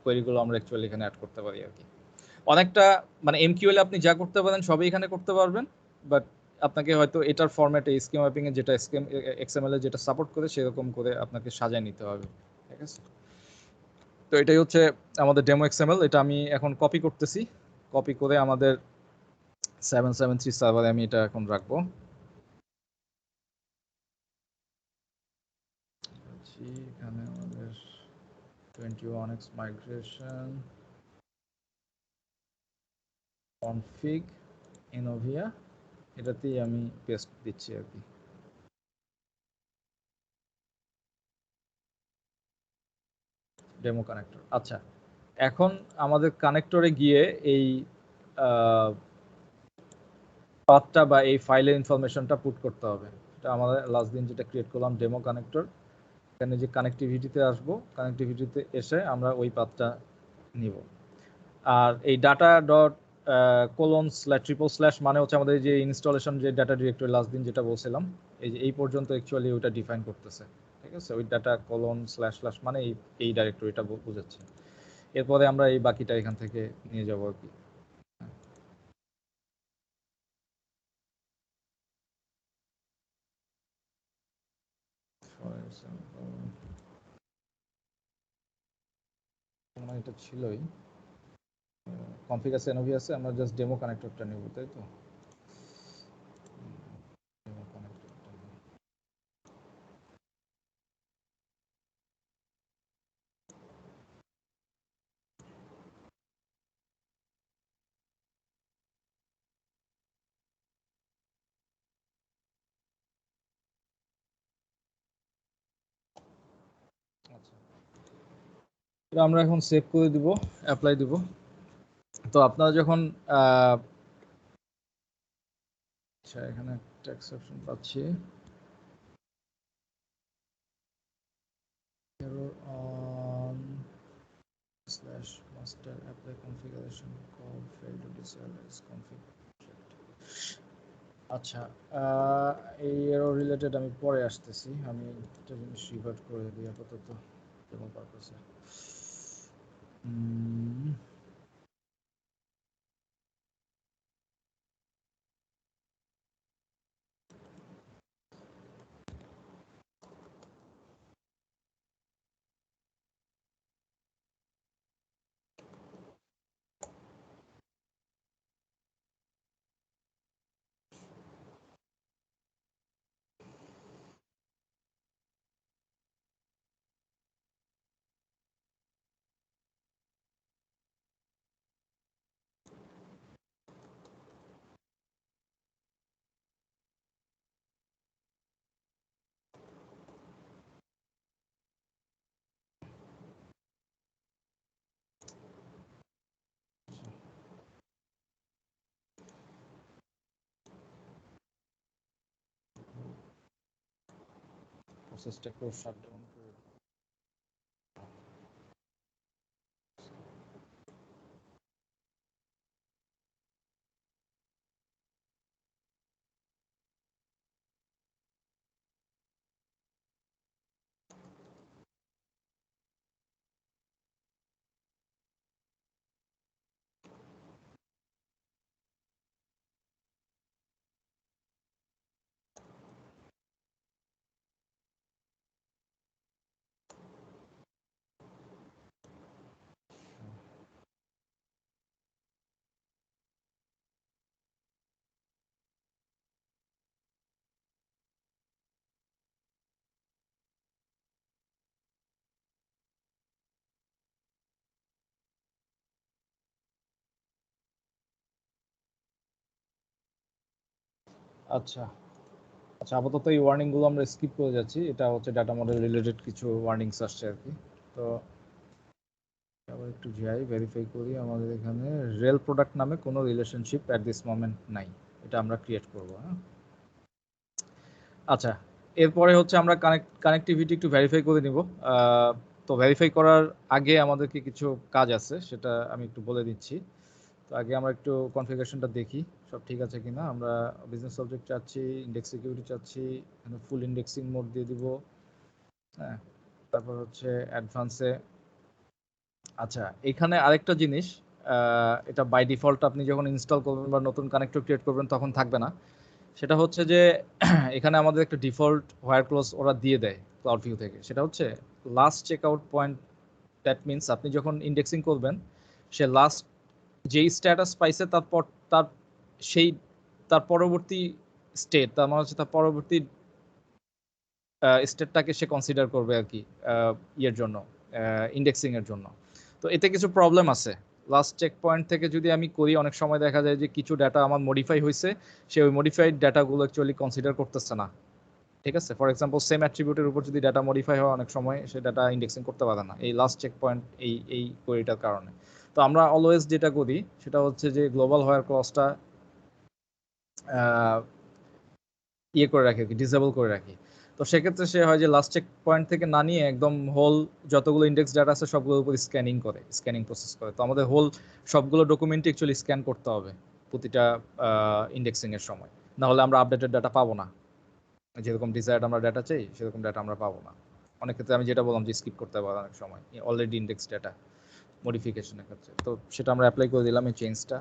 কোয়েরিগুলো আমরা অ্যাকচুয়ালি এখানে অ্যাড করতে পারি আর কি। অনেকটা মানে এমকিউএল আপনি যা করতে পারেন সবই এখানে করতে পারবেন, বাট আপনাকে হয়তো এটার ফরম্যাটে স্কিম ম্যাপিং এ যেটা এক্সএমএল এ যেটা সাপোর্ট করে সেরকম করে আপনাকে সাজায় নিতে হবে, ঠিক আছে। তো এটাই হচ্ছে আমাদের ডেমো এক্সএমএল। এটা আমি এখন কপি করতেছি, কপি করে আমাদের 773 সার্ভারে আমি এটা এখন রাখবো। এখানে আমাদের 21x মাইগ্রেশন কনফিগ ইনোভিয়া এটাতেই আমি পেস্ট দিচ্ছি আর কি। ডেমো কানেক্টর, আচ্ছা, এখন আমাদের কানেক্টরে গিয়ে এই পাথটা বা এই ফাইলের ইনফরমেশনটা পুট করতে হবে। এটা আমাদের লাস্ট দিন যেটা ক্রিয়েট করলাম ডেমো কানেক্টর, এখানে যে কানেক্টিভিটিতে আসবো, কানেক্টিভিটিতে এসে আমরা ওই পাথটা নিব। আর এই data dot colon slash triple slash মানে হচ্ছে আমাদের যে ইনস্টলেশন যে ডাটা ডিরেক্টরি লাস্ট দিন যেটা বলছিলাম, এই যে এই পর্যন্ত অ্যাকচুয়ালি ওইটা ডিফাইন করতেছে, ঠিক আছে। ওই ডাটা কোলন স্ল্যাশ স্ল্যাশ মানে এই ডাইরেক্টরিটা বোঝাচ্ছে। এরপরে আমরা এই বাকিটা এখান থেকে নিয়ে যাবো আর কি। এটা ছিলই, কনফিগ আছে, এনওভি আছে, আমরা জাস্ট ডেমো কানেক্টরটা নেব, তাই তো। ডেমো কানেক্টরটা আচ্ছা, এটা আমরা এখন সেভ করে দিব, অ্যাপ্লাই দিব। তো আপনারা যখন আচ্ছা, এখানে একটা এক্সেপশন পাচ্ছি, error on slash master apply configuration call failed to disable is config checked। আচ্ছা, এই এরর রিলেটেড আমি পরে আসতেছি, আমি একটা জিনিস রিভার্ট করে দিই আপাতত ডেমো পারপাসে। প্রসেসটা একটু শাটডাউন করে আচ্ছা আচ্ছা, আপাতত এই ওয়ার্নিং গুলো আমরা স্কিপ করে যাচ্ছি। এটা হচ্ছে ডাটা মডেল রিলেটেড কিছু ওয়ার্নিংস আসছে আর কি। তো আবার একটু যাই, ভেরিফাই করি। আমাদের এখানে রেল প্রোডাক্ট নামে কোনো রিলেশনশিপ অ্যাট দিস মোমেন্ট নাই, এটা আমরা ক্রিয়েট করব। হ্যাঁ, আচ্ছা, এরপরে হচ্ছে আমরা কানেক্টিভিটি একটু ভেরিফাই করে নিব। তো ভেরিফাই করার আগে আমাদেরকে কিছু কাজ আছে, সেটা আমি একটু বলে দিচ্ছি। তো আগে আমরা একটু কনফিগারেশনটা দেখি সব ঠিক আছে কিনা। আমরা বিজনেস অবজেক্ট চাচ্ছি, ইন্ডেক্স সিকিউরিটি চাচ্ছি, এখানে ফুল ইন্ডেক্সিং মোড দিয়ে দিব। হ্যাঁ, তারপর হচ্ছে অ্যাডভান্সে। আচ্ছা, এখানে আরেকটা জিনিস, এটা বাই ডিফল্ট আপনি যখন ইনস্টল করবেন বা নতুন কানেক্টর ক্রিয়েট করবেন তখন থাকবে না। সেটা হচ্ছে যে এখানে আমাদের একটা ডিফল্ট হোয়ার ক্লোজ ওরা দিয়ে দেয় ক্লাউড ভিউ থেকে। সেটা হচ্ছে last check out point. That means আপনি যখন ইন্ডেক্সিং করবেন, সে লাস্ট যেই স্ট্যাটাস পাইছে তারপর তার সেই তার পরবর্তী স্টেট, তার মানে হচ্ছে তার পরবর্তী স্টেটটাকে সে কনসিডার করবে আর কি, ইয়ের জন্য, ইন্ডেক্সিং এর জন্য। তো এতে কিছু প্রবলেম আছে। লাস্ট চেক পয়েন্ট থেকে যদি আমি করি, অনেক সময় দেখা যায় যে কিছু ডাটা আমার মডিফাই হয়েছে, সে ওই মডিফাইড ডাটাগুলো অ্যাকচুয়ালি কনসিডার করতেছে না। ঠিক আছে, ফর এক্সাম্পল সেম অ্যাট্রিবিউটের উপর যদি ডাটা মডিফাই হয়, অনেক সময় সে ডাটা ইন্ডেক্সিং করতে পারে না এই লাস্ট চেক পয়েন্ট এই কোয়েরিটার কারণে। তো আমরা অলওয়েজ যেটা করি সেটা হচ্ছে যে গ্লোবাল হোয়ার ক্লজটা ইয়ে করে রাখি, ডিসেবল করে রাখি। তো সেক্ষেত্রে সে হয় যে লাস্ট চেক পয়েন্ট থেকে না নিয়ে একদম হোল যতগুলো ইন্ডেক্স ডাটা আছে সবগুলোর উপর স্ক্যানিং প্রসেস করে। তো আমাদের হোল সবগুলো ডকুমেন্টই অ্যাকচুয়ালি স্ক্যান করতে হবে প্রতিটা ইন্ডেক্সিং এর সময়, না হলে আমরা আপডেটেড ডাটা পাবো না। যেরকম ডিজায়ার্ড আমরা ডাটা চাই সেরকম ডাটা আমরা পাবো না। অনেক ক্ষেত্রে আমি যেটা বললাম যে স্কিপ করতে পারি অনেক সময় অলরেডি ইন্ডেক্স ডাটা মডিফিকেশনের ক্ষেত্রে। তো সেটা আমরা অ্যাপ্লাই করে দিলাম এই চেঞ্জটা।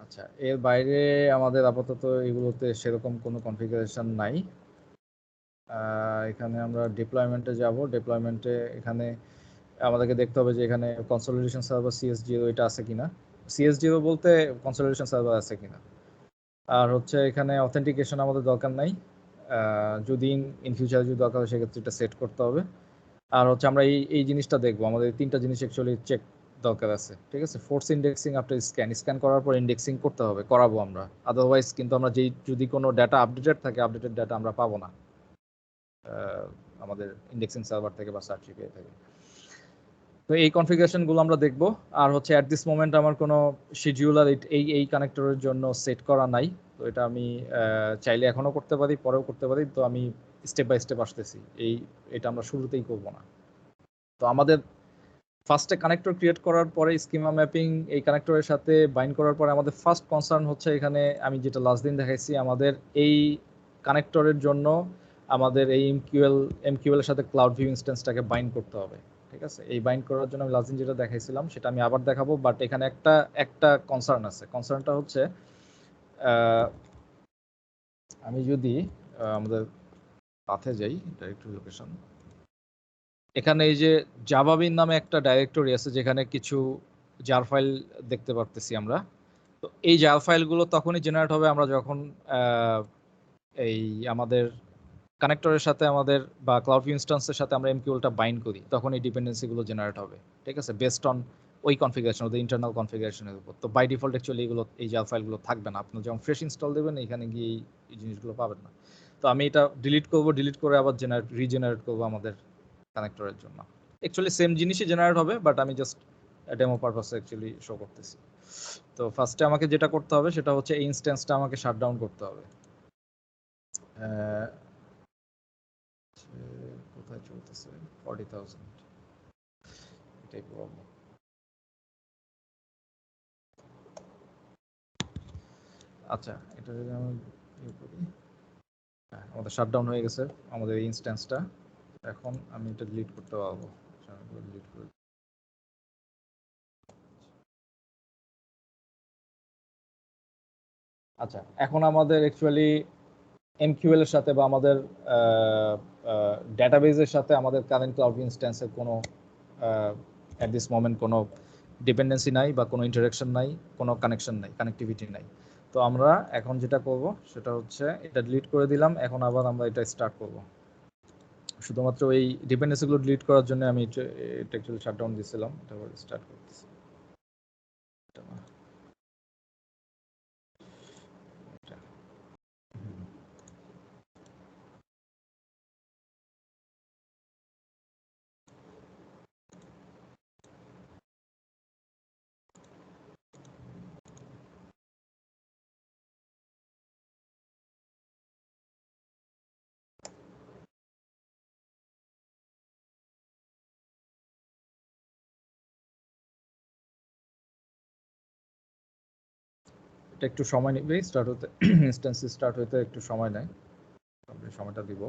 আচ্ছা, এর বাইরে আমাদের আপাতত এগুলোতে সেরকম কোনো কনফিগারেশন নাই। এখানে আমরা ডিপ্লয়মেন্টে যাব। ডিপ্লয়মেন্টে এখানে আমাদেরকে দেখতে হবে যে এখানে কনসোলিডেশন সার্ভার CS0 এটা আছে কিনা। CS0 বলতে কনসোলিডেশন সার্ভার আছে কিনা। আর হচ্ছে এখানে অথেন্টিকেশন আমাদের দরকার নাই, যদি ইন ফিউচার যদি দরকার হয় সেক্ষেত্রে এটা সেট করতে হবে। আর হচ্ছে আমরা এই জিনিসটা দেখবো, আমাদের তিনটা জিনিস অ্যাকচুয়ালি চেক দরকার আছে। ঠিক আছে, ফোর্স ইন্ডেক্সিং আফটার স্ক্যান করার পর ইন্ডেক্সিং করতে হবে, করাবো আমরা। আদারওয়াইজ কিন্তু আমরা যদি কোনো ডাটা আপডেটেড থাকে, আপডেটেড ডাটা আমরা পাবো না আমাদের ইন্ডেক্সিং সার্ভার থেকে বা সার্চ এপিআই থেকে। তো এই কনফিগারেশনগুলো আমরা দেখব। আর হচ্ছে অ্যাট দিস মোমেন্ট আমার কোনো শিডিউলার এই কানেক্টরের জন্য সেট করা নাই। তো এটা আমি চাইলে এখনো করতে পারি, পরেও করতে পারি। তো আমি স্টেপ বাই স্টেপ আসতেছি, এটা আমরা শুরুতেই করব না। তো আমাদের ফার্স্টে কানেক্টর ক্রিয়েট করার পরে স্কিমা ম্যাপিং এই কানেক্টরের সাথে বাইন্ড করার পরে আমাদের ফার্স্ট কনসার্ন হচ্ছে এখানে আমি যেটা লাস্ট দিন দেখাইছি, আমাদের এই কানেক্টরের জন্য আমাদের এই এমকিউএল এর সাথে ক্লাউড ভিউ ইনস্ট্যান্সটাকে বাইন্ড করতে হবে। ঠিক আছে, এই বাইন্ড করার জন্য আমি লাস্ট দিন যেটা দেখাইছিলাম সেটা আমি আবার দেখাবো। বাট এখানে একটা কনসার্ন আছে। কনসার্নটা হচ্ছে আমি যদি আমাদের পাথে যাই, ডাইরেক্টরি লোকেশন, এখানে এই যে জাভাবিন নামে একটা ডাইরেক্টরি আছে যেখানে কিছু জার ফাইল দেখতে পারতেছি আমরা। তো এই জার ফাইলগুলো তখনই জেনারেট হবে আমরা যখন এই আমাদের কানেক্টরের সাথে আমাদের বা ক্লাউড ভিউ ইনস্ট্যান্সের সাথে আমরা এমকিউএলটা বাইন্ড করি, তখন এই ডিপেন্ডেন্সিগুলো জেনারেট হবে। ঠিক আছে, বেসড অন ওই কনফিগারেশন, ওদের ইন্টারনাল কনফিগারেশনের উপর। তো বাই ডিফল্ট অ্যাকচুয়ালি এগুলো এই জার ফাইলগুলো থাকবে না। আপনি যখন ফ্রেশ ইনস্টল দেবেন এখানে গিয়ে এই জিনিসগুলো পাবেন না। তো আমি এটা ডিলিট করব, ডিলিট করে আবার রিজেনারেট করবো আমাদের কানেক্টরের জন্য। অ্যাকচুয়ালি সেম জিনিসই জেনারেট হবে, বাট আমি জাস্ট ডেমো পারপাসে অ্যাকচুয়ালি শো করতেছি। তো ফার্স্টে আমাকে যেটা করতে হবে সেটা হচ্ছে এই ইনস্ট্যান্সটা আমাকে শাটডাউন করতে হবে। কোথায় চলতেছে 40,000, এটাই প্রবলেম। আচ্ছা, এটা যদি আমি ইয়ে করি, আমাদের শাটডাউন হয়ে গেছে আমাদের এই ইনস্ট্যান্সটা। এখন আমি এটা ডিলিট করতে পারবো। ডিলিট করে আচ্ছা, এখন আমাদের অ্যাকচুয়ালি এমকিউএল এর সাথে বা আমাদের ডেটাবেজের সাথে আমাদের কারেন্ট ক্লাউড ইনস্ট্যান্সের কোনো অ্যাট দিস মোমেন্ট কোনো ডিপেন্ডেন্সি নাই বা কোনো ইন্টারাকশন নাই, কোনো কানেকশন নাই, কানেক্টিভিটি নাই। তো আমরা এখন যেটা করব সেটা হচ্ছে এটা ডিলিট করে দিলাম। এখন আবার আমরা এটা স্টার্ট করব। শুধুমাত্র এই ডিপেন্ডেন্সিগুলো ডিলিট করার জন্য আমি এটা অ্যাকচুয়ালি শাটডাউন দিয়েছিলাম। এটা আবার স্টার্ট করতেছি। এটা একটু সময় নেবে স্টার্ট হতে, ইনস্ট্যান্স স্টার্ট হতে একটু সময় নেয়, আমরা সময়টা দিব।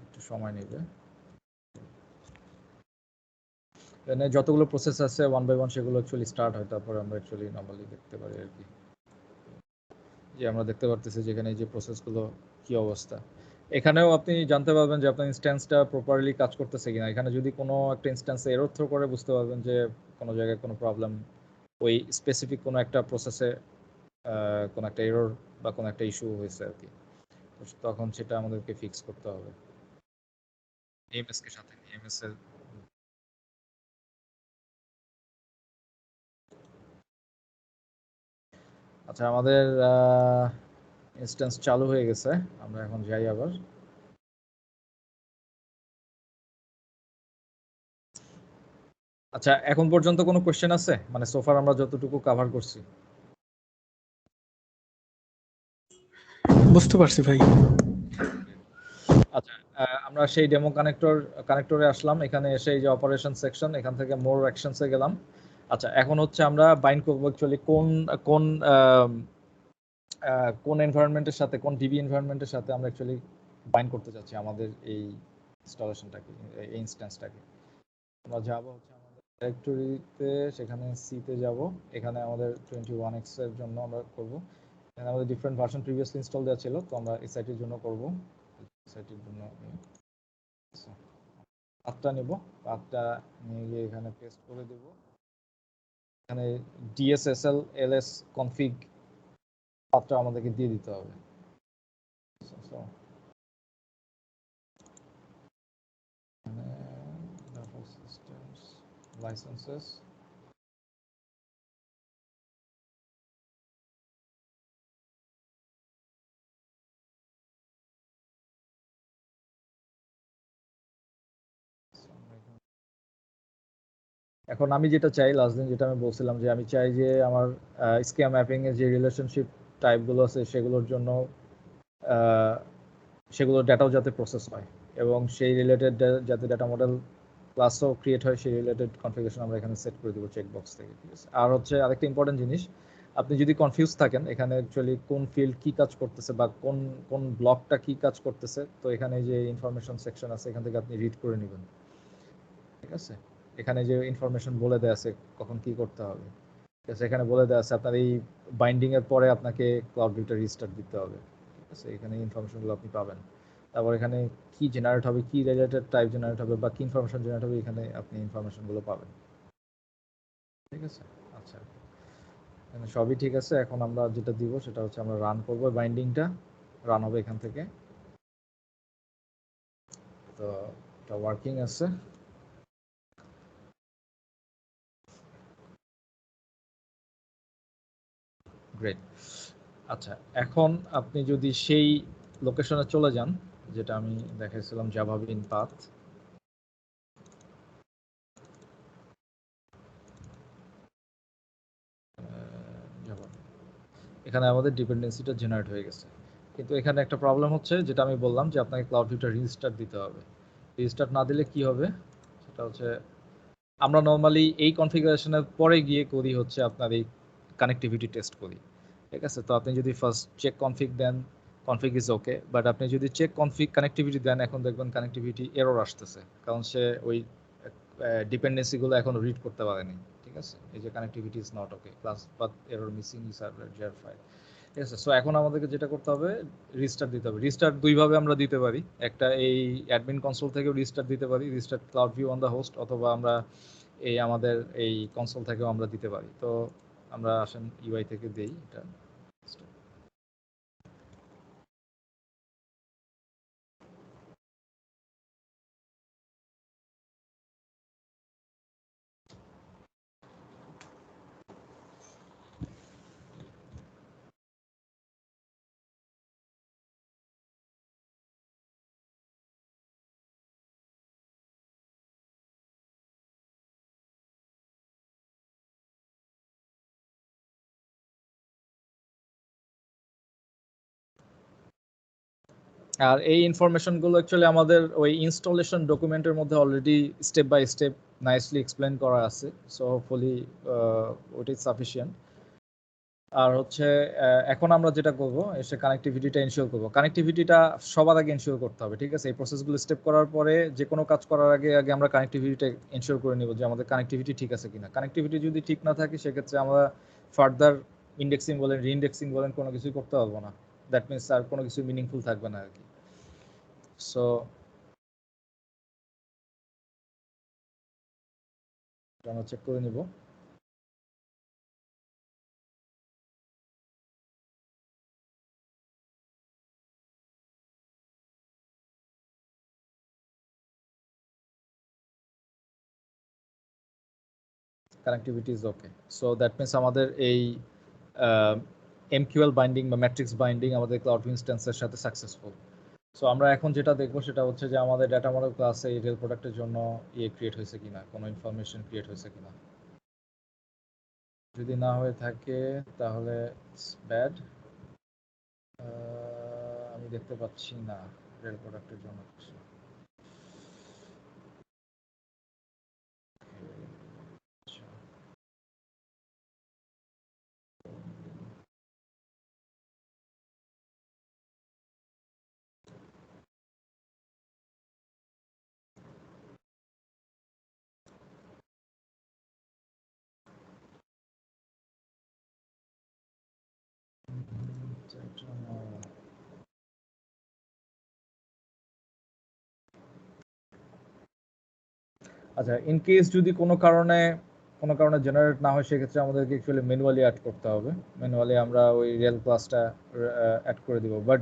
একটু সময় নেবে। এখানে যতগুলো প্রসেস আছে ওয়ান বাই ওয়ান সেগুলো অ্যাকচুয়ালি স্টার্ট হয়, তারপর আমরা অ্যাকচুয়ালি নর্মালি দেখতে পারি আর কি, যে আমরা দেখতে পারতেছি যেখানে এই যে প্রসেসগুলো কি অবস্থা। এখানেও আপনি জানতে পারবেন যে আপনার ইনস্ট্যান্সটা প্রপারলি কাজ করতেছে কিনা। এখানে যদি কোনো একটা ইনস্ট্যান্সে এরর থ্রো করে বুঝতে পারবেন যে কোনো জায়গায় কোনো প্রবলেম, ওই স্পেসিফিক কোনো একটা প্রসেসে কোনো একটা এরর বা কোনো একটা ইস্যু হয়েছে আর কি, তখন সেটা আমাদেরকে ফিক্স করতে হবে এমএস কে সাথে নিয়ে। এমএস এর আচ্ছা, আমাদের ইনস্ট্যান্স চালু হয়ে গেছে, আমরা এখন যাই আবার। আচ্ছা, এখন পর্যন্ত কোনো কোশ্চেন আছে? মানে সোফার আমরা যতটুকু কভার করছি। বুঝতে পারছি ভাই। আচ্ছা, আমরা সেই ডেমো কানেক্টরে আসলাম। এখানে এসে এই যে অপারেশন সেকশন, এখান থেকে মোর অ্যাকশনসে গেলাম। আচ্ছা, এখন হচ্ছে আমরা বাইন্ড করব অ্যাকচুয়ালি কোন কোন কোন এনভায়রনমেন্টের সাথে, কোন ডিবি এনভায়রনমেন্টের সাথে আমরা অ্যাকচুয়ালি বাইন্ড করতে চাচ্ছি আমাদের এই ইনস্টলেশনটাকে, এই ইনস্ট্যান্সটাকে। আমরা যাব হচ্ছে আমাদের ডিরেক্টরিতে, সেখানে সিতে যাব। এখানে আমাদের 21x এর জন্য আমরা করব। এখানে আমাদের ডিফারেন্ট ভার্সন প্রিভিয়াসলি ইনস্টল দেওয়া ছিল, তো আমরা এসআইটির জন্য করব। এসআইটির জন্য পাথটা নেব, পাথটা নিয়ে গিয়ে এখানে পেস্ট করে দেব। এখানে DSSL ls config পাথটা আমাদেরকে দিয়ে দিতে হবে। systems licenses, এখন আমি যেটা চাই, লাস্ট দিন যেটা আমি বলছিলাম যে আমি চাই যে আমার স্কিমা ম্যাপিং এর যে রিলেশনশিপ টাইপগুলো আছে সেগুলোর জন্য সেগুলোর ডাটাও যাতে প্রসেস হয় এবং সেই রিলেটেড যাতে ডাটা মডেল ক্লাসও ক্রিয়েট হয়, সেই রিলেটেড কনফিগারেশন আমরা এখানে সেট করে দেবো চেকবক্স থেকে, ঠিক আছে। আর হচ্ছে আরেকটা ইম্পর্টেন্ট জিনিস, আপনি যদি কনফিউজ থাকেন এখানে অ্যাকচুয়ালি কোন ফিল্ড কি কাজ করতেছে বা কোন কোন ব্লকটা কি কাজ করতেছে, তো এখানে যে ইনফরমেশন সেকশন আছে এখান থেকে আপনি রিড করে নেবেন, ঠিক আছে। এখানে যে ইনফরমেশন বলে দেওয়া আছে কখন কি করতে হবে, ঠিক আছে। এখানে বলে দেওয়া আছে আপনার এই বাইন্ডিং এর পরে আপনাকে ক্লাউড ভিউটা রিস্টার্ট দিতে হবে, ঠিক আছে। এখানে ইনফরমেশনগুলো আপনি পাবেন। তারপর এখানে কি জেনারেট হবে, কি রিলেটেড টাইপ জেনারেট হবে বা কি ইনফরমেশন জেনারেট হবে, এখানে আপনি ইনফরমেশনগুলো পাবেন, ঠিক আছে। আচ্ছা, এখানে সবই ঠিক আছে। এখন আমরা যেটা দিব সেটা হচ্ছে আমরা রান করব, বাইন্ডিংটা রান হবে এখান থেকে। তো এটা ওয়ার্কিং আছে। গ্রেট। আচ্ছা, এখন আপনি যদি সেই লোকেশনে চলে যান যেটা আমি দেখাইছিলাম, জাভা বিন পাথ, এখানে আমাদের ডিপেন্ডেন্সিটা জেনারেট হয়ে গেছে। কিন্তু এখানে একটা প্রবলেম হচ্ছে, যেটা আমি বললাম যে আপনাকে ক্লাউড ভিউটা রিস্টার্ট দিতে হবে। রিস্টার্ট না দিলে কি হবে সেটা হচ্ছে, আমরা নর্মালি এই কনফিগারেশনের পরে গিয়ে করি হচ্ছে আপনার এই কানেক্টিভিটি টেস্ট করি, ঠিক আছে। তো আপনি যদি ফার্স্ট চেক কনফিগ দেন, কনফিগ ইজ ওকে, বাট আপনি যদি চেক কনফিগ কানেক্টিভিটি দেন, এখন দেখবেন কানেক্টিভিটি এরর আসতেছে, কারণ সে ওই ডিপেন্ডেন্সিগুলো এখনো রিড করতে পারেনি, ঠিক আছে। এই যে connectivity is not okay, class path error missing server jar file, ঠিক আছে। সো এখন আমাদেরকে যেটা করতে হবে, রিস্টার্ট দিতে হবে। রিস্টার্ট দুইভাবে আমরা দিতে পারি, একটা এই অ্যাডমিন কনসোল থেকেও রিস্টার্ট দিতে পারি, restart cloud view on the host, অথবা আমরা এই আমাদের এই কনসোল থেকেও আমরা দিতে পারি। তো আমরা আসেন ইউআই থেকে দেই এটা। আর এই ইনফরমেশন গুলো অ্যাকচুয়ালি আমাদের ওই ইনস্টলেশন ডকুমেন্টের মধ্যে already step by step nicely explain করা আছে, so hopefully it is sufficient. আর হচ্ছে এখন আমরা যেটা করবো এসে কানেক্টিভিটিটা এনশিওর করবো। কানেক্টিভিটিটা সবার আগে এনশিওর করতে হবে, ঠিক আছে? এই প্রসেসগুলো স্টেপ করার পরে যে কোনো কাজ করার আগে আগে আমরা কানেক্টিভিটিটা এনশিওর করে নিব যে আমাদের কানেক্টিভিটি ঠিক আছে কিনা। কানেক্টিভিটি যদি ঠিক না থাকে সেক্ষেত্রে আমরা ফার্দার ইন্ডেক্সিং বলেন রিইন্ডেক্সিং বলেন কোনো কিছুই করতে পারবো না। দ্যাট মিনস আর কোনো কিছু মিনিংফুল থাকবে না আর কি। সো আমরা চেক করে নিব। Connectivity is okay, so that means আমাদের এই এমকিউএল বাইন্ডিং বা ম্যাট্রিক্স বাইন্ডিং আমাদের ক্লাউড ইনস্ট্যান্সের সাথে সাকসেসফুল। সো আমরা এখন যেটা দেখবো সেটা হচ্ছে যে আমাদের ডাটা মডেল ক্লাসে এই রেল প্রোডাক্টের জন্য ক্রিয়েট হয়েছে কিনা, কোনো ইনফরমেশন ক্রিয়েট হয়েছে কিনা। যদি না হয়ে থাকে তাহলে ব্যাড। আমি দেখতে পাচ্ছি না রেল প্রোডাক্টের জন্য কিছু। আচ্ছা, ইন কেস যদি কোনো কারণে জেনারেট না হয় সেক্ষেত্রে আমাদেরকে অ্যাকচুয়ালি ম্যানুয়ালি অ্যাড করতে হবে। ম্যানুয়ালি আমরা ওই রিয়েল ক্লাসটা অ্যাড করে দিব, বাট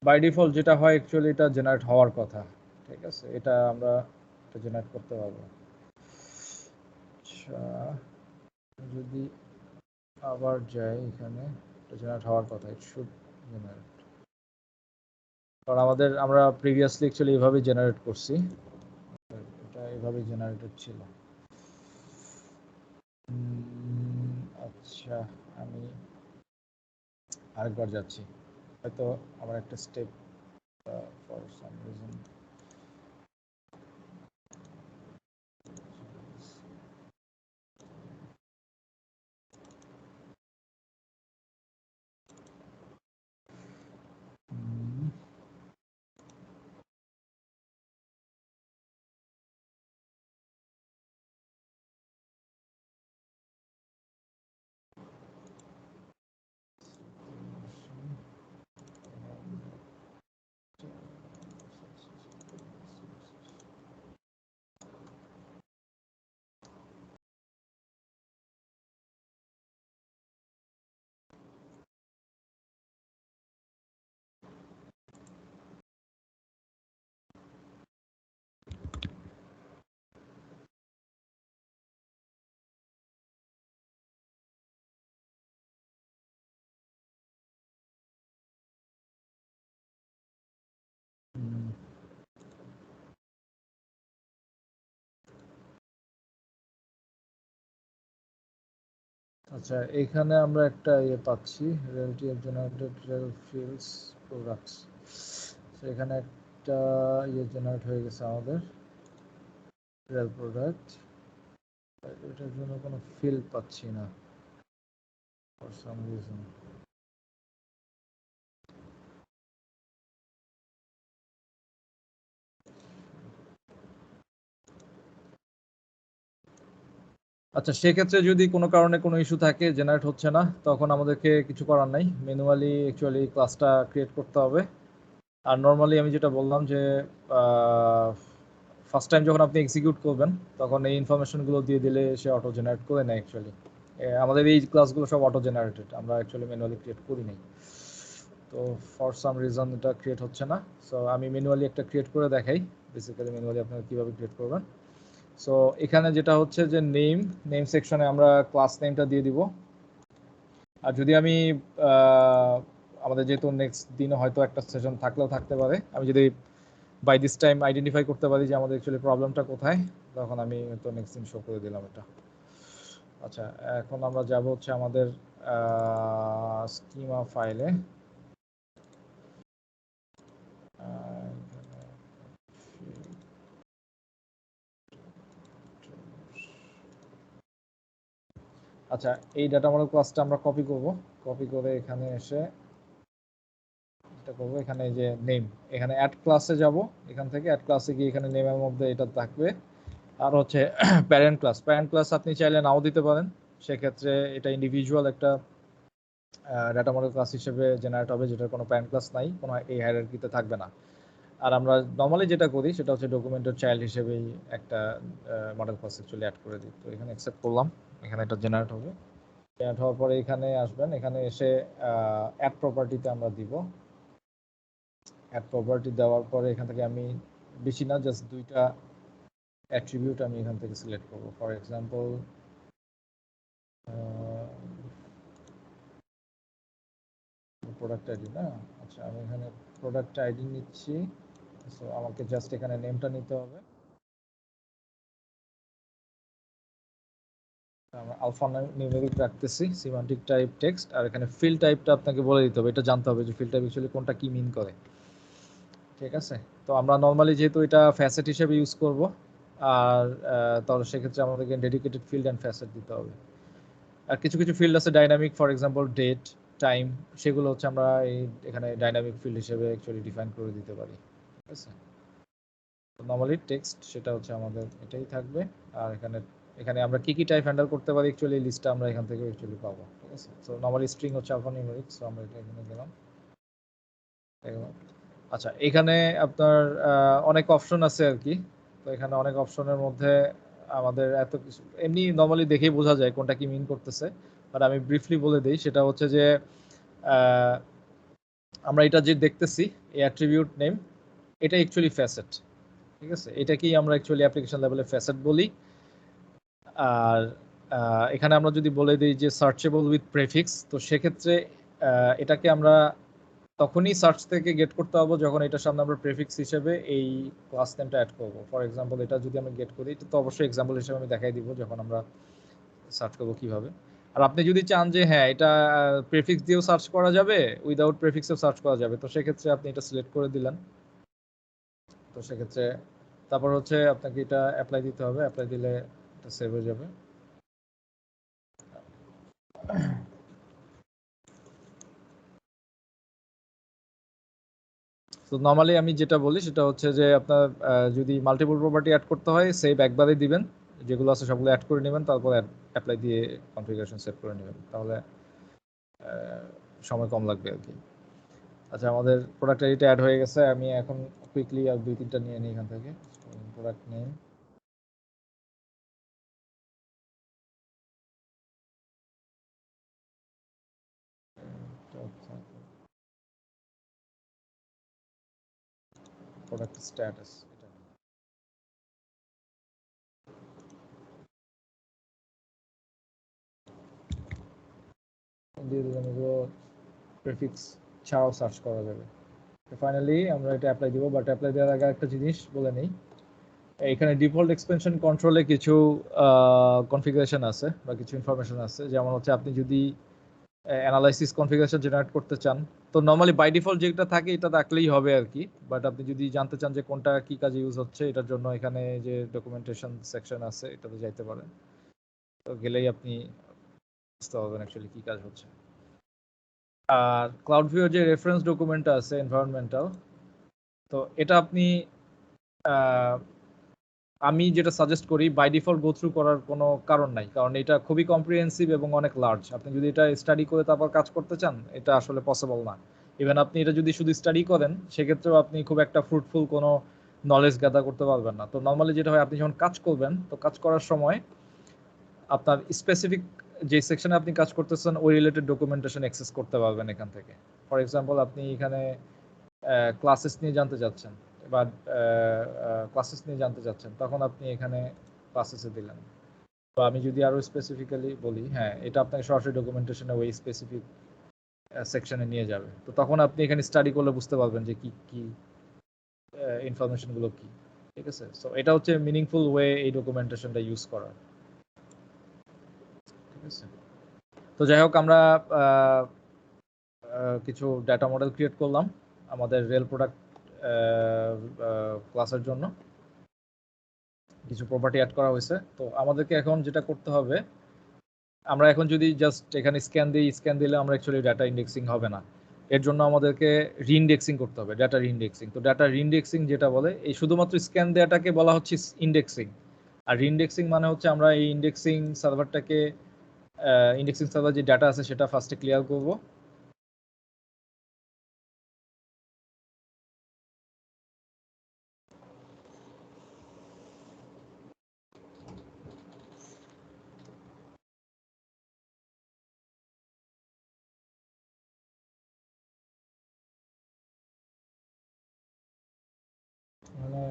বাই ডিফল্ট যেটা হয় অ্যাকচুয়ালি এটা জেনারেট হওয়ার কথা, ঠিক আছে? এটা আমরা জেনারেট করতে পারবো। আচ্ছা, যদি আবার যাই এখানে, এটা জেনারেট হওয়ার কথা, ইট শুড জেনারেট, কারণ আমরা প্রিভিয়াসলি অ্যাকচুয়ালি এভাবে জেনারেট করছি, এটা এভাবে জেনারেটেড ছিল। আচ্ছা, আমি আরেকবার যাচ্ছি, হয়তো আমার একটা স্টেপ ফর সাম রিজন আচ্ছা, এখানে আমরা একটা পাচ্ছি relative generated rail fields products. এখানে একটা জেনারেট হয়ে গেছে আমাদের রেল প্রোডাক্ট, এটার জন্য কোনো ফিল্ড পাচ্ছি না ফর সাম রিজন। আচ্ছা, সেক্ষেত্রে যদি কোনো কারণে কোনো ইস্যু থাকে জেনারেট হচ্ছে না, তখন আমাদেরকে কিছু করার নাই, ম্যানুয়ালি অ্যাকচুয়ালি ক্লাসটা ক্রিয়েট করতে হবে। আর নর্মালি আমি যেটা বললাম যে ফার্স্ট টাইম যখন আপনি এক্সিকিউট করবেন তখন এই ইনফরমেশনগুলো দিয়ে দিলে সে অটো জেনারেট করে নেয় অ্যাকচুয়ালি। আমাদের এই ক্লাসগুলো সব অটো জেনারেটেড, আমরা অ্যাকচুয়ালি ম্যানুয়ালি ক্রিয়েট করি নাই। তো ফর সাম রিজন এটা ক্রিয়েট হচ্ছে না, সো আমি ম্যানুয়ালি একটা ক্রিয়েট করে দেখাই। বেসিক্যালি ম্যানুয়ালি আপনারা কীভাবে ক্রিয়েট করবেন। সো এখানে যেটা হচ্ছে যে নেম সেকশনে আমরা ক্লাস নেমটা দিয়ে দিব। আর যদি আমি আমাদের যেহেতু নেক্সট দিনে হয়তো একটা সেশন থাকলেও থাকতে পারে, আমি যদি বাই দিস টাইম আইডেন্টিফাই করতে পারি যে আমাদের অ্যাকচুয়ালি প্রবলেমটা কোথায়, তখন আমি তো নেক্সট দিন শো করে দিলাম এটা। আচ্ছা, এখন আমরা যাব হচ্ছে আমাদের স্কিমা ফাইলে। আচ্ছা, এই ডাটা মডেল ক্লাসটা আমরা কপি করব, কপি করে এখানে এসে এটা করব, এখানে এই যে নেম, এখানে অ্যাড ক্লাসে যাব, এখান থেকে অ্যাড ক্লাসে গিয়ে এখানে নেমের মধ্যে এটা থাকবে। আর হচ্ছে প্যারেন্ট ক্লাস আপনি চাইলে নাও দিতে পারেন, সেক্ষেত্রে এটা ইন্ডিভিজুয়াল একটা ডাটা মডেল ক্লাস হিসেবে জেনারেট হবে, যেটার কোনো প্যারেন্ট ক্লাস নাই, কোনো এই হায়ারার্কিতে থাকবে না। আর আমরা নর্মালি যেটা করি সেটা হচ্ছে ডকুমেন্টের চাইল্ড হিসেবেই একটা মডেল ক্লাস অ্যাকচুয়ালি অ্যাড করে দিই। তো এখানে অ্যাকসেপ্ট করলাম, এখানে এটা জেনারেট হবে। জেনারেট হওয়ার পরে এখানে আসবেন, এখানে এসে অ্যাড প্রপার্টিতে আমরা দিব। অ্যাড প্রপার্টি দেওয়ার পরে এখান থেকে আমি বেশি না, জাস্ট 2টা অ্যাট্রিবিউট আমি এখান থেকে সিলেক্ট করব। ফর এক্সাম্পল প্রোডাক্ট আইডি না, আচ্ছা আমি এখানে প্রোডাক্ট আইডি নিচ্ছি। সো আমাকে জাস্ট এখানে নেমটা নিতে হবে। আমরা আলফা নিউমেরিক রাখতেছি, সিমান্টিক টাইপ টেক্সট, আর এখানে ফিল্ড টাইপটা আপনাকে বলে দিতে হবে, এটা জানতে হবে যে ফিল্ড টাইপ অ্যাকচুয়ালি কোনটা কি মিন করে। ঠিক আছে, তো আমরা নর্মালি যেহেতু এটা ফ্যাসেট হিসেবে ইউজ করব, আর তাহলে সেক্ষেত্রে আমাদেরকে ডেডিকেটেড ফিল্ড অ্যান্ড ফ্যাসেট দিতে হবে। আর কিছু কিছু ফিল্ড আছে dynamic, for example date, time, সেগুলো হচ্ছে আমরা এখানে ডাইনামিক ফিল্ড হিসেবে অ্যাকচুয়ালি ডিফাইন করে দিতে পারি। ঠিক আছে, নর্মালি টেক্সট সেটা হচ্ছে আমাদের এটাই থাকবে। আর এখানে এখানে আমরা কি কি টাইপ হ্যান্ডেল করতে পারি অ্যাকচুয়ালি লিস্টটা আমরা এখান থেকে অ্যাকচুয়ালি পাবো। ঠিক আছে, সো নর্মালি স্ট্রিং হচ্ছে আলফানিউমেরিক, সো আমরা এটা এখানে দিলাম। আচ্ছা, এখানে আপনার অনেক অপশন আছে আর কি। তো এখানে অনেক অপশনের মধ্যে আমাদের এত কিছু এমনি নর্মালি দেখেই বোঝা যায় কোনটা কি মিন করতেছে, বাট আমি ব্রিফলি বলে দিই। সেটা হচ্ছে যে আমরা এটা যে দেখতেছি এই অ্যাট্রিবিউট নেম, এটা অ্যাকচুয়ালি ফ্যাসেট। ঠিক আছে, এটাকেই আমরা অ্যাকচুয়ালি অ্যাপ্লিকেশন লেভেলে ফ্যাসেট বলি। আর এখানে আমরা যদি বলে দিই যে সার্চেবল উইথ প্রেফিক্স, তো সেক্ষেত্রে এটাকে আমরা তখনই সার্চ থেকে গেট করতে হবে যখন এটার সামনে আমরা প্রেফিক্স হিসেবে এই ক্লাস নেমটা অ্যাড করব। ফর এক্সাম্পল এটা যদি আমরা গেট করি, এটা তো অবশ্যই এক্সাম্পল হিসেবে আমি দেখাই দিব যখন আমরা সার্চ করব কিভাবে। আর আপনি যদি চান যে হ্যাঁ এটা প্রেফিক্স দিয়েও সার্চ করা যাবে, উইদাউট প্রেফিক্সেও সার্চ করা যাবে, তো সেক্ষেত্রে আপনি এটা সিলেক্ট করে দিলেন। তো সেক্ষেত্রে তারপর হচ্ছে আপনাকে এটা অ্যাপ্লাই দিতে হবে, অ্যাপ্লাই দিলে এটা সেভ হয়ে যাবে। তো নর্মালি আমি যেটা বলি সেটা হচ্ছে যে আপনার যদি মাল্টিপল প্রপার্টি অ্যাড করতে হয়, সেভ একবারে দিবেন, যেগুলো আছে সবগুলো অ্যাড করে নেবেন, তারপর অ্যাপ্লাই দিয়ে কনফিগারেশন সেভ করে নেবেন, তাহলে সময় কম লাগবে আর কি। আচ্ছা, আমাদের প্রোডাক্ট আইডিটা অ্যাড হয়ে গেছে। আমি এখন কুইকলি আর 2-3টা নিয়ে নিই এখান থেকে। প্রোডাক্ট নেম, প্রোডাক্ট স্ট্যাটাস, এটা দিয়ে দিলাম। এগুলো প্রেফিক্স ছাড়াও সার্চ করা যাবে। ফাইনালি আমরা এটা অ্যাপ্লাই দিব, বাট অ্যাপ্লাই দেওয়ার আগে একটা জিনিস বলে নেই। এখানে ডিফল্ট এক্সপেনশন কন্ট্রোলে কিছু কনফিগারেশন আছে বা কিছু ইনফরমেশন আছে, যেমন হচ্ছে আপনি যদি অ্যানালাইসিস কনফিগারেশন জেনারেট করতে চান, তো নর্মালি বাই ডিফল্ট যেটা থাকে এটা রাখলেই হবে আর কি। বাট আপনি যদি জানতে চান যে কোনটা কি কাজে ইউজ হচ্ছে, এটার জন্য এখানে যে ডকুমেন্টেশন সেকশন আছে এটাতে যাইতে পারেন। তো গেলেই আপনি বুঝতে পারবেন অ্যাকচুয়ালি কি কাজ হচ্ছে। আর ক্লাউড ভিউ যে রেফারেন্স ডকুমেন্টটা আছে এনভায়রনমেন্টাল, তো এটা আপনি আমি যেটা সাজেস্ট করি বাই ডিফল্ট গো থ্রু করার কোনো কারণ নাই, কারণ এটা খুবই কম্প্রিহেন্সিভ এবং অনেক লার্জ। আপনি যদি এটা স্টাডি করে তারপর কাজ করতে চান, এটা আসলে পসিবল না। ইভেন আপনি এটা যদি শুধু স্টাডি করেন, সেক্ষেত্রেও আপনি খুব একটা ফ্রুটফুল কোনো নলেজ গ্যাদার করতে পারবেন না। তো নর্মালি যেটা হয়, আপনি যখন কাজ করবেন, তো কাজ করার সময় আপনার স্পেসিফিক যে সেকশনে আপনি কাজ করতেছেন ওই রিলেটেড ডকুমেন্টেশন অ্যাক্সেস করতে পারবেন এখান থেকে। ফর এক্সাম্পল আপনি এখানে ক্লাসেস নিয়ে জানতে চাচ্ছেন, বা ক্লাসেস নিয়ে জানতে চাচ্ছেন, তখন আপনি এখানে ক্লাসেসে দিলেন। তো আমি যদি আরো স্পেসিফিক্যালি বলি, হ্যাঁ এটা আপনাকে সরাসরি ডকুমেন্টেশনে ওই স্পেসিফিক সেকশনে নিয়ে যাবে। তো তখন আপনি এখানে স্টাডি করলে বুঝতে পারবেন যে কি কি ইনফরমেশন গুলো কি। ঠিক আছে, সো এটা হচ্ছে মিনিংফুল ওয়ে এই ডকুমেন্টেশনটা ইউজ করার। ঠিক আছে, তো যাই হোক, আমরা কিছু ডাটা মডেল ক্রিয়েট করলাম আমাদের রেল প্রোডাক্ট ক্লাসের জন্য। কিছু প্রপার্টি অ্যাড করা হয়েছে। তো আমাদেরকে এখন যেটা করতে হবে, আমরা এখন যদি জাস্ট এখানে স্ক্যান দিলে আমরা অ্যাকচুয়ালি ডাটা ইন্ডেক্সিং হবে না। এর জন্য আমাদেরকে রিইন্ডেক্সিং করতে হবে, ডাটা রিইন্ডেক্সিং। তো ডাটা রিইন্ডেক্সিং যেটা বলে, এই শুধুমাত্র স্ক্যান দেওয়াটাকে বলা হচ্ছে ইন্ডেক্সিং। আর রিইন্ডেক্সিং মানে হচ্ছে আমরা এই ইন্ডেক্সিং সার্ভারটাকে ইন্ডেক্সিং সার্ভার যে ডাটা আছে সেটা ফার্স্টে ক্লিয়ার করব। মানে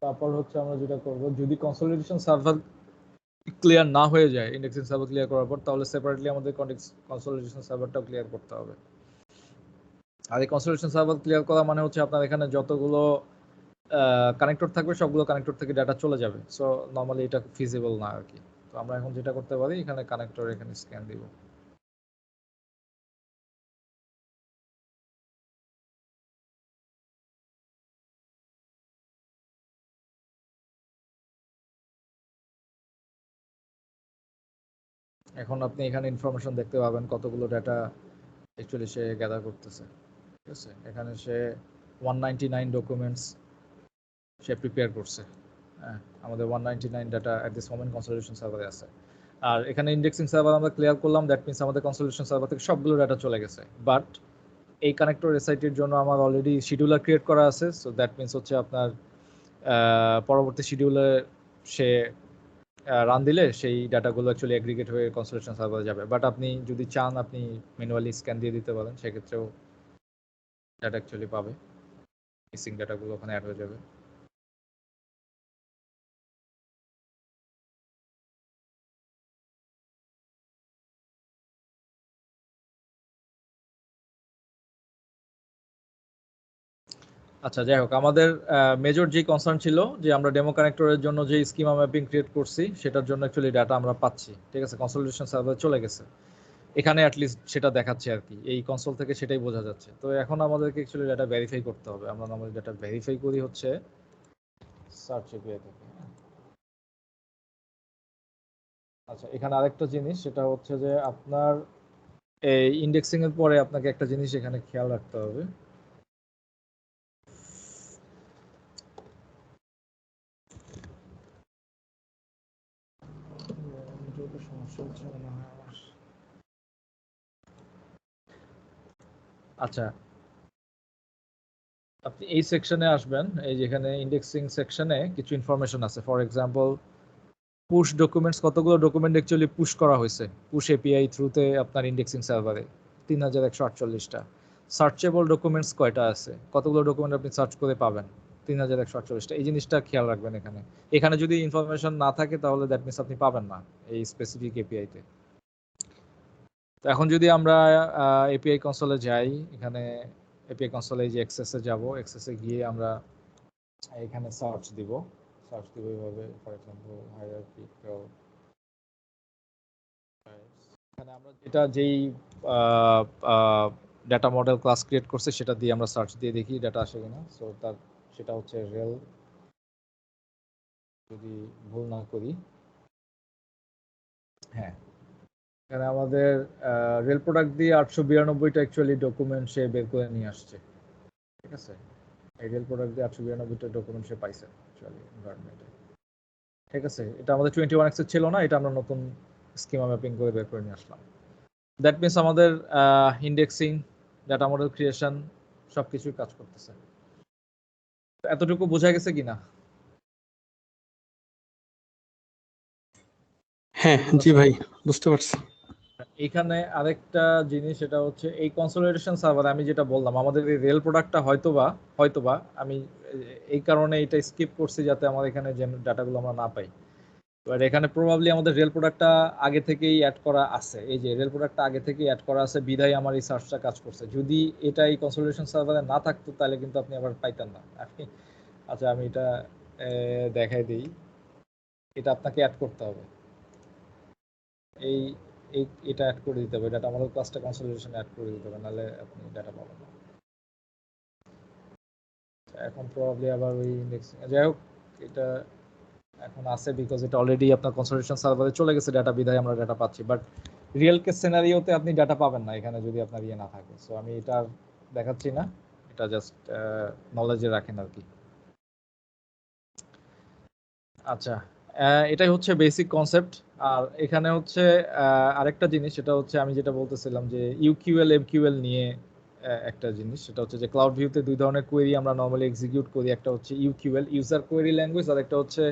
তারপর হচ্ছে আমরা যেটা করব, যদি কনসলিডেশন সার্ভার ক্লিয়ার না হয়ে যায় ইন্ডেক্সিং সার্ভার ক্লিয়ার করার পর, তাহলে সেপারেটলি আমাদের কনসলিডেশন সার্ভারটাও ক্লিয়ার করতে হবে। আর এই কনসলিডেশন সার্ভার ক্লিয়ার করা মানে হচ্ছে আপনার এখানে যতগুলো কানেক্টর থাকবে সবগুলো কানেক্টর থেকে ডাটা চলে যাবে। সো নর্মালি এটা ফিজিবল না আর কি। তো আমরা এখন যেটা করতে পারি, এখানে কানেক্টর এখানে স্ক্যান দিব। এখন আপনি এখানে ইনফরমেশন দেখতে পাবেন কতগুলো ডাটা অ্যাকচুয়ালি সে গ্যাদার করতেছে। ঠিক আছে, এখানে সে 199 ডকুমেন্টস সে প্রিপেয়ার করছে। হ্যাঁ, আমাদের 199 data at this moment consolidation সার্ভারে আছে। আর এখানে ইন্ডেক্সিং সার্ভার আমরা ক্লিয়ার করলাম, দ্যাট মিনস আমাদের কনসলিডেশন সার্ভার থেকে সবগুলো ডাটা চলে গেছে। বাট এই কানেক্টর এসআইটির জন্য আমার অলরেডি শিডিউলার ক্রিয়েট করা আছে। সো দ্যাট মিনস হচ্ছে আপনার পরবর্তী শিডিউলে সে রান দিলে সেই ডাটাগুলো অ্যাকচুয়ালি অ্যাগ্রিগেট হয়ে কনসলিডেশন সার্ভারে যাবে। বাট আপনি যদি চান আপনি ম্যানুয়ালি স্ক্যান দিয়ে দিতে পারেন, সেক্ষেত্রেও ডাটা অ্যাকচুয়ালি পাবে, মিসিং ডাটাগুলো ওখানে অ্যাড হয়ে যাবে। আচ্ছা, যাই হোক, আমাদের মেজর যে কনসার্ন ছিল যে আমরা ডেমো কানেক্টরের জন্য যে স্কিমা ম্যাপিং ক্রিয়েট করছি সেটার জন্য অ্যাকচুয়ালি ডাটা আমরা পাচ্ছি। ঠিক আছে, কনসলিডেশন সার্ভার চলে গেছে, এখানে অ্যাটলিস্ট সেটা দেখাচ্ছে আর কি, এই কনসোল থেকে সেটাই বোঝা যাচ্ছে। তো এখন আমাদেরকে অ্যাকচুয়ালি ডাটা ভেরিফাই করতে হবে। আমরা আমাদের ডাটা ভেরিফাই করি হচ্ছে সার্চ এপিআই থেকে। আচ্ছা, এখানে আরেকটা জিনিস, সেটা হচ্ছে যে আপনার এই ইন্ডেক্সিং এর পরে আপনাকে একটা জিনিস এখানে খেয়াল রাখতে হবে। সমস্যা হচ্ছে মনে হয় আমার। আচ্ছা, আপনি এই সেকশনে আসবেন, এই যেখানে ইন্ডেক্সিং সেকশনে কিছু ইনফরমেশন আছে। ফর এক্সাম্পল, পুশ ডকুমেন্টস, কতগুলো ডকুমেন্ট অ্যাকচুয়ালি পুশ করা হয়েছে পুশ এপিআই থ্রুতে আপনার ইন্ডেক্সিং সার্ভারে, 3148টা। সার্চেবল ডকুমেন্টস কয়টা আছে, কতগুলো ডকুমেন্ট আপনি সার্চ করে পাবেন, 3148টা। এই জিনিসটা খেয়াল রাখবেন। এখানে এখানে যদি ইনফরমেশন না থাকে তাহলে দ্যাট মিনস আপনি পাবেন না এই স্পেসিফিক এপিআইতে। তো এখন যদি আমরা এপিআই কনসোলে যাই, এখানে এপিআই কনসোলে যে অ্যাক্সেসে যাব, অ্যাক্সেসে গিয়ে আমরা এখানে সার্চ দিব এইভাবে। ফর এক্সাম্পল হায়ারার্কিক্যাল, এখানে আমরা যেই ডাটা মডেল ক্লাস ক্রিয়েট করছে সেটা দিয়ে আমরা সার্চ দিয়ে দেখি ডাটা আসে কিনা। সো সেটা হচ্ছে রেল, যদি ভুল না করি। হ্যাঁ, এখানে আমাদের রেল প্রোডাক্ট দিয়ে 892টা অ্যাকচুয়ালি ডকুমেন্ট সে বের করে নিয়ে আসছে। ঠিক আছে, এই রেল প্রোডাক্ট দিয়ে 892টা ডকুমেন্ট সে পাইছে অ্যাকচুয়ালি এনভায়রনমেন্টে। ঠিক আছে, এটা আমাদের 21x ছিল না, এটা আমরা নতুন স্কিমা ম্যাপিং করে বের করে নিয়ে আসলাম। দ্যাট মিনস আমাদের ইন্ডেক্সিং, ডাটা মডেল ক্রিয়েশন সবকিছুই কাজ করতেছে। এতটুকু বোঝা গেছে কিনা? হ্যাঁ জি ভাই, বুঝতে পারছি। এখানে আরেকটা জিনিস, সেটা হচ্ছে এই কনসলিডেশন সার্ভার আমি যেটা বললাম, আমাদের এই রেল প্রোডাক্টটা হয়তোবা আমি এই কারণে এটা স্কিপ করছি যাতে আমার এখানে যে ডাটাগুলো আমরা না পাই। এবার এখানে প্রবাবলি আমাদের রেল প্রোডাক্টটা আগে থেকেই অ্যাড করা আছে, এই যে রেল প্রোডাক্টটা আগে থেকেই অ্যাড করা আছে বিধায় আমার এই সার্চটা কাজ করছে। যদি এটা এই কনসলিডেশন সার্ভারে না থাকতো তাহলে কিন্তু আপনি আবার পাইতেন না আপনি। আচ্ছা, আমি এটা দেখাই দিই। এটা আপনাকে অ্যাড করতে হবে, এই এটা অ্যাড করে দিতে হবে, ডাটা আমাদের ক্লাসটা কনসলিডেশন অ্যাড করে দিতে হবে, নাহলে আপনি ডাটা পাবেন না। এখন প্রবাবলি আবার ওই ইন্ডেক্স, যাই হোক, এটা এখন আছে বিকজ এটা অলরেডি আপনার কনসোলিডেশন সার্ভারে চলে গেছে ডাটা, বিধায় আমরা ডাটা পাচ্ছি। বাট রিয়েল কেস সিনারিওতে আপনি ডাটা পাবেন না এখানে যদি আপনার ইয়ে না থাকে। সো আমি এটা আর দেখাচ্ছি না, এটা জাস্ট নলেজে রাখেন আর কি। আচ্ছা, এটাই হচ্ছে বেসিক কনসেপ্ট। আর এখানে হচ্ছে আরেকটা জিনিস, সেটা হচ্ছে আমি যেটা বলতেছিলাম যে ইউকিউএল এমকিউএল নিয়ে একটা জিনিস, সেটা হচ্ছে যে ক্লাউড ভিউতে দুই ধরনের কোয়েরি আমরা নর্মালি এক্সিকিউট করি। একটা হচ্ছে ইউকিউএল, ইউজার কোয়েরি ল্যাঙ্গুয়েজ, আর একটা হচ্ছে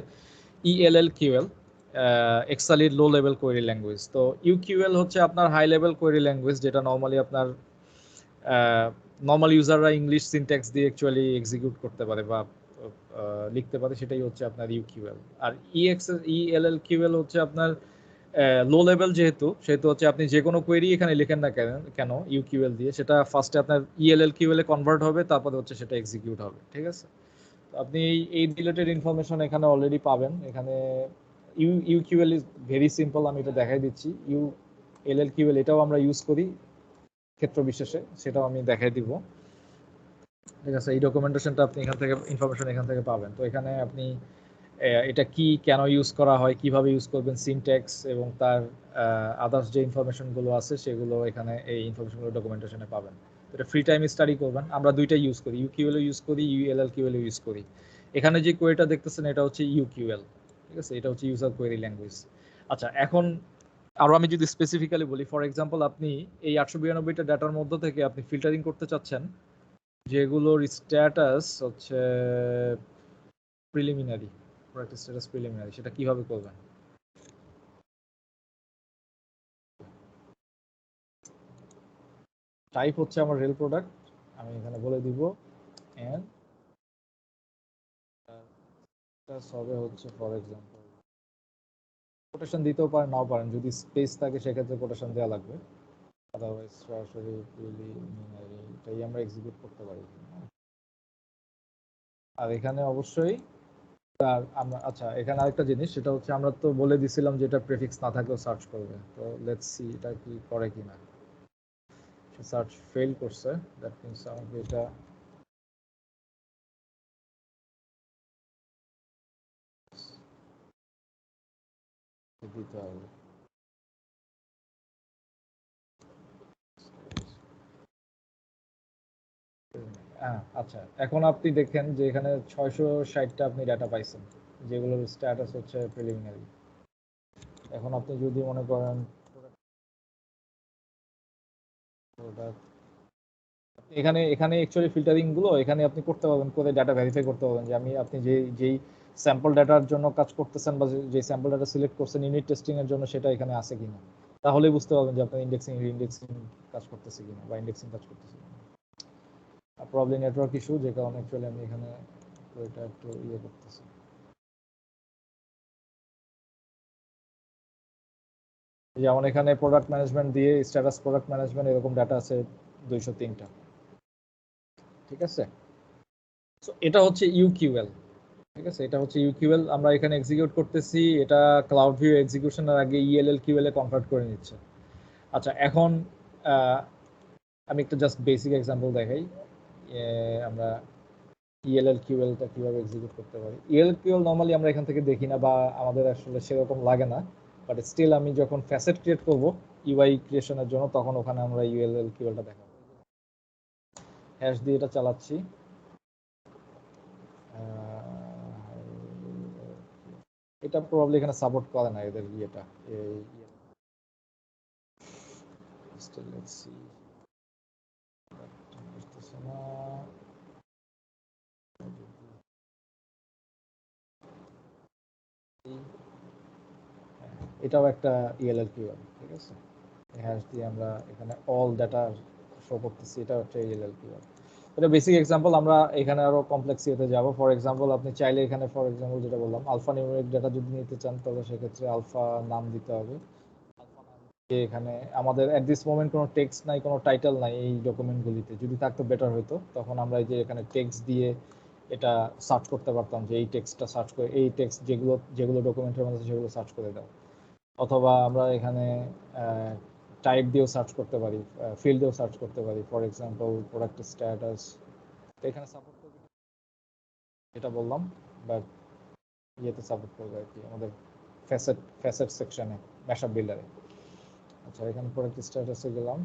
ইএলএলকিউএল, এক্সালিড লো লেভেল কোয়েরি ল্যাঙ্গুয়েজ। তো ইউকিউএল হচ্ছে আপনার হাই লেভেল কোয়েরি ল্যাঙ্গুয়েজ, যেটা নর্মালি আপনার নর্মাল ইউজাররা ইংলিশ সিনট্যাক্স দিয়ে অ্যাকচুয়ালি এক্সিকিউট করতে পারে বা লিখতে পারে, সেটাই হচ্ছে আপনার ইউকিউএল। আর ইএলএলকিউএল হচ্ছে আপনার লো লেভেল, সেহেতু হচ্ছে আপনি যে কোনো কোয়েরি এখানে লিখেন না কেন ইউকিউএল দিয়ে, সেটা ফার্স্টে আপনার ইএলএলকিউএল এ কনভার্ট হবে, তারপরে হচ্ছে সেটা এক্সিকিউট হবে। ঠিক আছে, তো আপনি এই রিলেটেড ইনফরমেশন এখানে অলরেডি পাবেন। এখানে ইউকিউএল ইজ ভেরি সিম্পল, আমি এটা দেখাই দিচ্ছি। ইউএলএলকিউএল এটাও আমরা ইউজ করি ক্ষেত্র বিশেষে, সেটাও আমি দেখাই দিব। ঠিক আছে, এই ডকুমেন্টেশনটা আপনি এখান থেকে ইনফরমেশন এখান থেকে পাবেন। তো এখানে আপনি এটা কি, কেন ইউজ করা হয়, কিভাবে ইউজ করবেন, সিনট্যাক্স এবং তার আদার্স যে ইনফরমেশনগুলো আছে সেগুলো এখানে এই ইনফরমেশনগুলো ডকুমেন্টেশনে পাবেন। তো এটা ফ্রি টাইম স্টাডি করবেন। আমরা দুইটাই ইউজ করি, ইউকিউএল ইউজ করি, ইউএলএলকিউএল ইউজ করি। এখানে যে কোয়েরিটা দেখতেছেন এটা হচ্ছে ইউকিউএল। ঠিক আছে, এটা হচ্ছে ইউজার কোয়েরি ল্যাঙ্গুয়েজ। আচ্ছা, এখন আরো আমি যদি স্পেসিফিক্যালি বলি, ফর এক্সাম্পল আপনি এই 892টা ডাটার মধ্যে থেকে আপনি ফিল্টারিং করতে চাচ্ছেন যেগুলোর স্ট্যাটাস হচ্ছে প্রিলিমিনারি, প্রোডাক্ট স্ট্যাটাস প্রিলিমিনারি, সেটা কিভাবে করবেন? টাইপ হচ্ছে আমার রেল প্রোডাক্ট, আমি এখানে বলে দিব এন্ড হবে হচ্ছে ফর এক্সাম্পল, কোটেশন দিতেও পারেন নাও পারেন, যদি স্পেস থাকে সেক্ষেত্রে কোটেশন দেওয়া লাগবে, আদারওয়াইজ সরাসরি প্রিলিমিনারিটাই আমরা এক্সিকিউট করতে পারি। আর এখানে অবশ্যই আর আমরা, আচ্ছা এখানে আরেকটা জিনিস, সেটা হচ্ছে আমরা তো বলে দিছিলাম যে এটা প্রিফিক্স না থাকলেও সার্চ করবে। তো লেটস সি এটা কি করে কিনা। সার্চ ফেল করছে, দ্যাট মিন্স আমাকে এটা দিতে হবে। আচ্ছা, এখন আপনি দেখেন যে এখানে 660টা আপনি ডাটা পাইছেন, যেগুলোর স্ট্যাটাস হচ্ছে প্রিলিমিনারি। এখন আপনি যদি মনে করেন এখানে এখানে অ্যাকচুয়ালি ফিল্টারিং গুলো এখানে আপনি করতে পারবেন, করে ডাটা ভেরিফাই করতে পারবেন যে আপনি যেই স্যাম্পল ডাটার জন্য কাজ করতেছেন বা যে স্যাম্পল ডাটা সিলেক্ট করছেন ইউনিট টেস্টিং এর জন্য, সেটা এখানে আছে কিনা। তাহলেই বুঝতে পারবেন যে আপনার ইন্ডেক্সিং কাজ করতেছে কিনা বা ইন্ডেক্সিং কাজ করতেছে কিনা। প্রবলেম নেটওয়ার্ক ইস্যু, যে কারণে অ্যাকচুয়ালি আমি এখানে এটা একটু ইয়ে করতেছি। যেমন এখানে প্রোডাক্ট ম্যানেজমেন্ট দিয়ে স্ট্যাটাস প্রোডাক্ট ম্যানেজমেন্ট এরকম ডাটা আছে 203টা। ঠিক আছে, সো এটা হচ্ছে ইউকিউএল। ঠিক আছে, এটা হচ্ছে ইউকিউএল, আমরা এখানে এক্সিকিউট করতেছি, এটা ক্লাউড ভিউ এক্সিকিউশনের আগে ইএলএলকিউএল এ কনভার্ট করে নিচ্ছে। আচ্ছা, এখন আমি একটা জাস্ট বেসিক এক্সাম্পল দেখাই, আমরা ইএলএলকিউএলটা কিভাবে এক্সিকিউট করতে পারি। ইএলএলকিউএল নর্মালি আমরা এখান থেকে দেখি না বা আমাদের আসলে সেরকম লাগে না, বাট স্টিল আমি যখন ফ্যাসেট ক্রিয়েট করব ইউআই ক্রিয়েশনের জন্য, তখন ওখানে আমরা ইউএলএলকিউএলটা দেখাবো। হ্যাশ দিয়ে এটা চালাচ্ছি। এটা প্রবাবলি এখানে সাপোর্ট করে না এদের ইয়েটা, let's see, এটাও একটা ইএলএলকিউএল। ঠিক আছে, হ্যাশ দিয়ে আমরা এখানে অল ডাটা শো করতেছি, এটা হচ্ছে ইএলএলকিউএল। এটা বেসিক এক্সাম্পল, আমরা এখানে আরো কমপ্লেক্স ইয়েতে যাব। ফর এক্সাম্পল আপনি চাইলে এখানে, ফর এক্সাম্পল যেটা বললাম, আলফা নিউমেরিক ডাটা যদি নিতে চান, তাহলে সেক্ষেত্রে আলফা নাম দিতে হবে। এখানে আমাদের এট দিস মোমেন্ট কোনো টেক্সট নাই, কোনো টাইটেল নাই এই ডকুমেন্টগুলিতে, যদি থাকতো বেটার হতো। তখন আমরা এই যে এখানে টেক্সট দিয়ে এটা সার্চ করতে পারতাম যে এই টেক্সটটা সার্চ করে, এই টেক্সট যেগুলো যেগুলো ডকুমেন্টের মধ্যে সেগুলো সার্চ করে দাও। অথবা আমরা এখানে টাইপ দিয়েও সার্চ করতে পারি, ফিল্ড দিয়েও সার্চ করতে পারি। ফর এক্সাম্পল প্রোডাক্ট স্ট্যাটাস, এখানে সাপোর্ট করবে এটা বললাম, বাট ইয়েতে সাপোর্ট করবে আর কি, আমাদের ফ্যাসেট সেকশনে ম্যাশআপ বিল্ডারে। আচ্ছা এখানে পরে স্ট্যাটাসে গেলাম,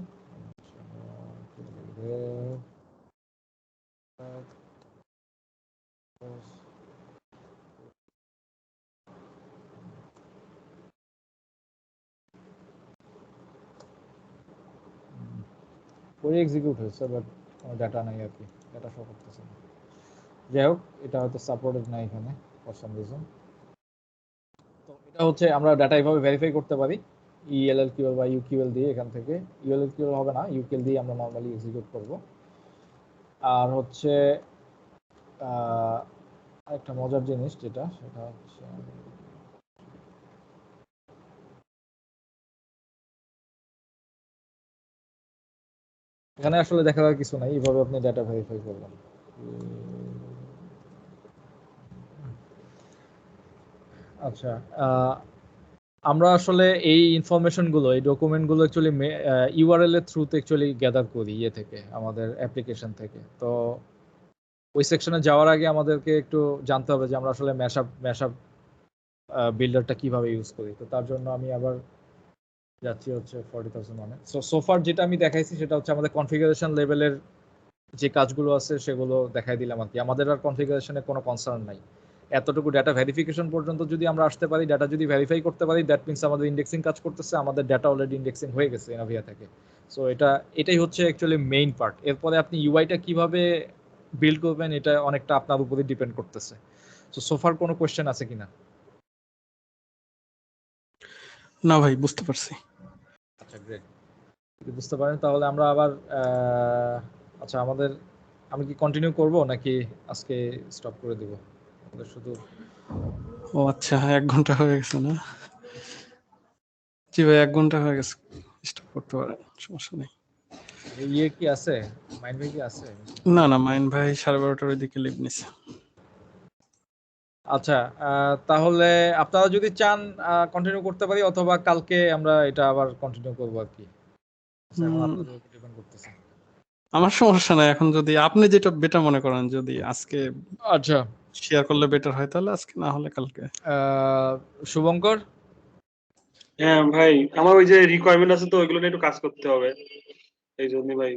পরে এক্সিকিউট হয়েছে বাট কোনো ডাটা নাই আর কি, ডাটা শো করতেছে না। যাই হোক এটা হয়তো সাপোর্টেড না এখানে ফর সাম রিজন। তো এটা হচ্ছে আমরা ডাটা এইভাবে ভেরিফাই করতে পারি ELLQL বা UQL দিয়ে। এখান থেকে ELLQL হবে না, UQL দিয়ে আমরা নর্মালি এক্সিকিউট করব। আর হচ্ছে একটা মজার জিনিস যেটা, সেটা হচ্ছে এখানে আসলে দেখার কিছু নাই, এইভাবে আপনি ডাটা ভেরিফাই করবেন। আচ্ছা আমরা আসলে এই ইনফরমেশনগুলো, এই ডকুমেন্টগুলো অ্যাকচুয়ালি ইউআরএল এর থ্রুতে অ্যাকচুয়ালি গ্যাদার করি ইয়ে থেকে, আমাদের অ্যাপ্লিকেশন থেকে। তো ওই সেকশনে যাওয়ার আগে আমাদেরকে একটু জানতে হবে যে আমরা আসলে ম্যাশআপ বিল্ডারটা কিভাবে ইউজ করি। তো তার জন্য আমি আবার যাচ্ছি হচ্ছে 40,001 সোফার যেটা আমি দেখাইছি সেটা হচ্ছে আমাদের কনফিগারেশন লেভেলের যে কাজগুলো আছে সেগুলো দেখাই দিলাম আর কি। আমাদের আর কনফিগারেশনে কোনো কনসার্ন নাই, এতটুকু ডাটা ভেরিফিকেশন পর্যন্ত যদি আমরা আসতে পারি, ডাটা যদি ভেরিফাই করতে পারি, দ্যাট মিনস আমাদের ইন্ডেক্সিং কাজ করতেছে, আমাদের ডাটা অলরেডি ইন্ডেক্সিং হয়ে গেছে এনাভিয়া থেকে। সো এটাই হচ্ছে অ্যাকচুয়ালি মেইন পার্ট। এরপরে আপনি ইউআইটা কিভাবে বিল্ড করবেন এটা অনেকটা আপনার উপরে ডিপেন্ড করতেছে। সো সোফার কোনো কোয়েশ্চেন আছে কিনা? না ভাই, বুঝতে পারছি। আচ্ছা গ্রেট, যদি বুঝতে পারেন তাহলে আমরা আবার আচ্ছা আমি কি কন্টিনিউ করব নাকি আজকে স্টপ করে দিব? আমাদের শুধু ও আচ্ছা, 1 ঘন্টা হয়ে গেছে না? জি ভাই, 1 ঘন্টা হয়ে গেছে, স্টপ করতে পারেন, সমস্যা নেই। ইয়ে কি আছে, মাইন্ড ভাই কি আছে? না না, মাইন ভাই 12:30টার ওইদিকে লিভ নিছে। আচ্ছা তাহলে আপনারা যদি চান কন্টিনিউ করতে পারি, অথবা কালকে আমরা এটা আবার কন্টিনিউ করবো আর কি। আচ্ছা, এখন আপনাদের উপর ডিপেন্ড করতেছে। আমার সমস্যা নাই, এখন যদি আপনি যেটা বেটার মনে করেন, যদি আজকে আচ্ছা শেয়ার করলে বেটার হয় তাহলে আজকে, না হলে কালকে। শুভঙ্কর, হ্যাঁ ভাই, আমার ওই যে রিকোয়ারমেন্ট আছে তো, ওইগুলো নিয়ে একটু কাজ করতে হবে, এই জন্য ভাই।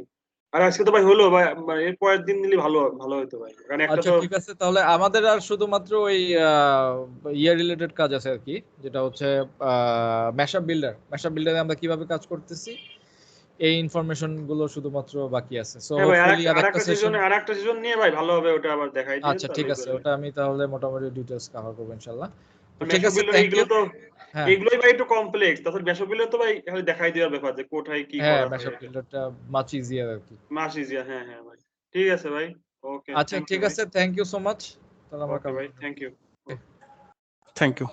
আর আজকে তো ভাই হলো ভাই, এর পরের দিন নিলে ভালো ভালো হতো ভাই, কারণ একটা আচ্ছা তো ঠিক আছে, তাহলে আমাদের আর শুধুমাত্র ওই ইয়ে রিলেটেড কাজ আছে আর কি, যেটা হচ্ছে ম্যাশআপ বিল্ডারে আমরা কিভাবে কাজ করতেছি এই ইনফরমেশন গুলো শুধুমাত্র বাকি আছে। সো হ্যাঁ ভাই, হোপফুলি আরেকটা সেশন। আর একটা সিজন নিয়ে ভাই ভালো হবে, ওটা আবার দেখাই দিবেন আচ্ছা তাহলে ঠিক আছে, ওটা আমি তাহলে মোটামুটি ডিটেইলস কভার করব ইনশাআল্লাহ। তো ঠিক ম্যাশআপ আছে, বিল্ডার থ্যাংক এগুলো ইউ। তো, হ্যাঁ এগুলোই ভাই একটু কমপ্লেক্স, তাছাড়া ম্যাশআপ বিল্ডার তো ভাই খালি দেখাই দেওয়ার ব্যাপার যে কোথায় কি হ্যাঁ, করা ম্যাশআপ হয়, বিল্ডারটা মাচ ইজিয়ার আর কি। মাস ইজিয়া। হ্যাঁ হ্যাঁ ভাই, ঠিক আছে ভাই, ওকে আচ্ছা থ্যাংক ইউ ঠিক ভাই। আছে, থ্যাংক ইউ সো মাচ। তাহলে আমরা ওকে কালকে ভাই, থ্যাংক ইউ। Thank you.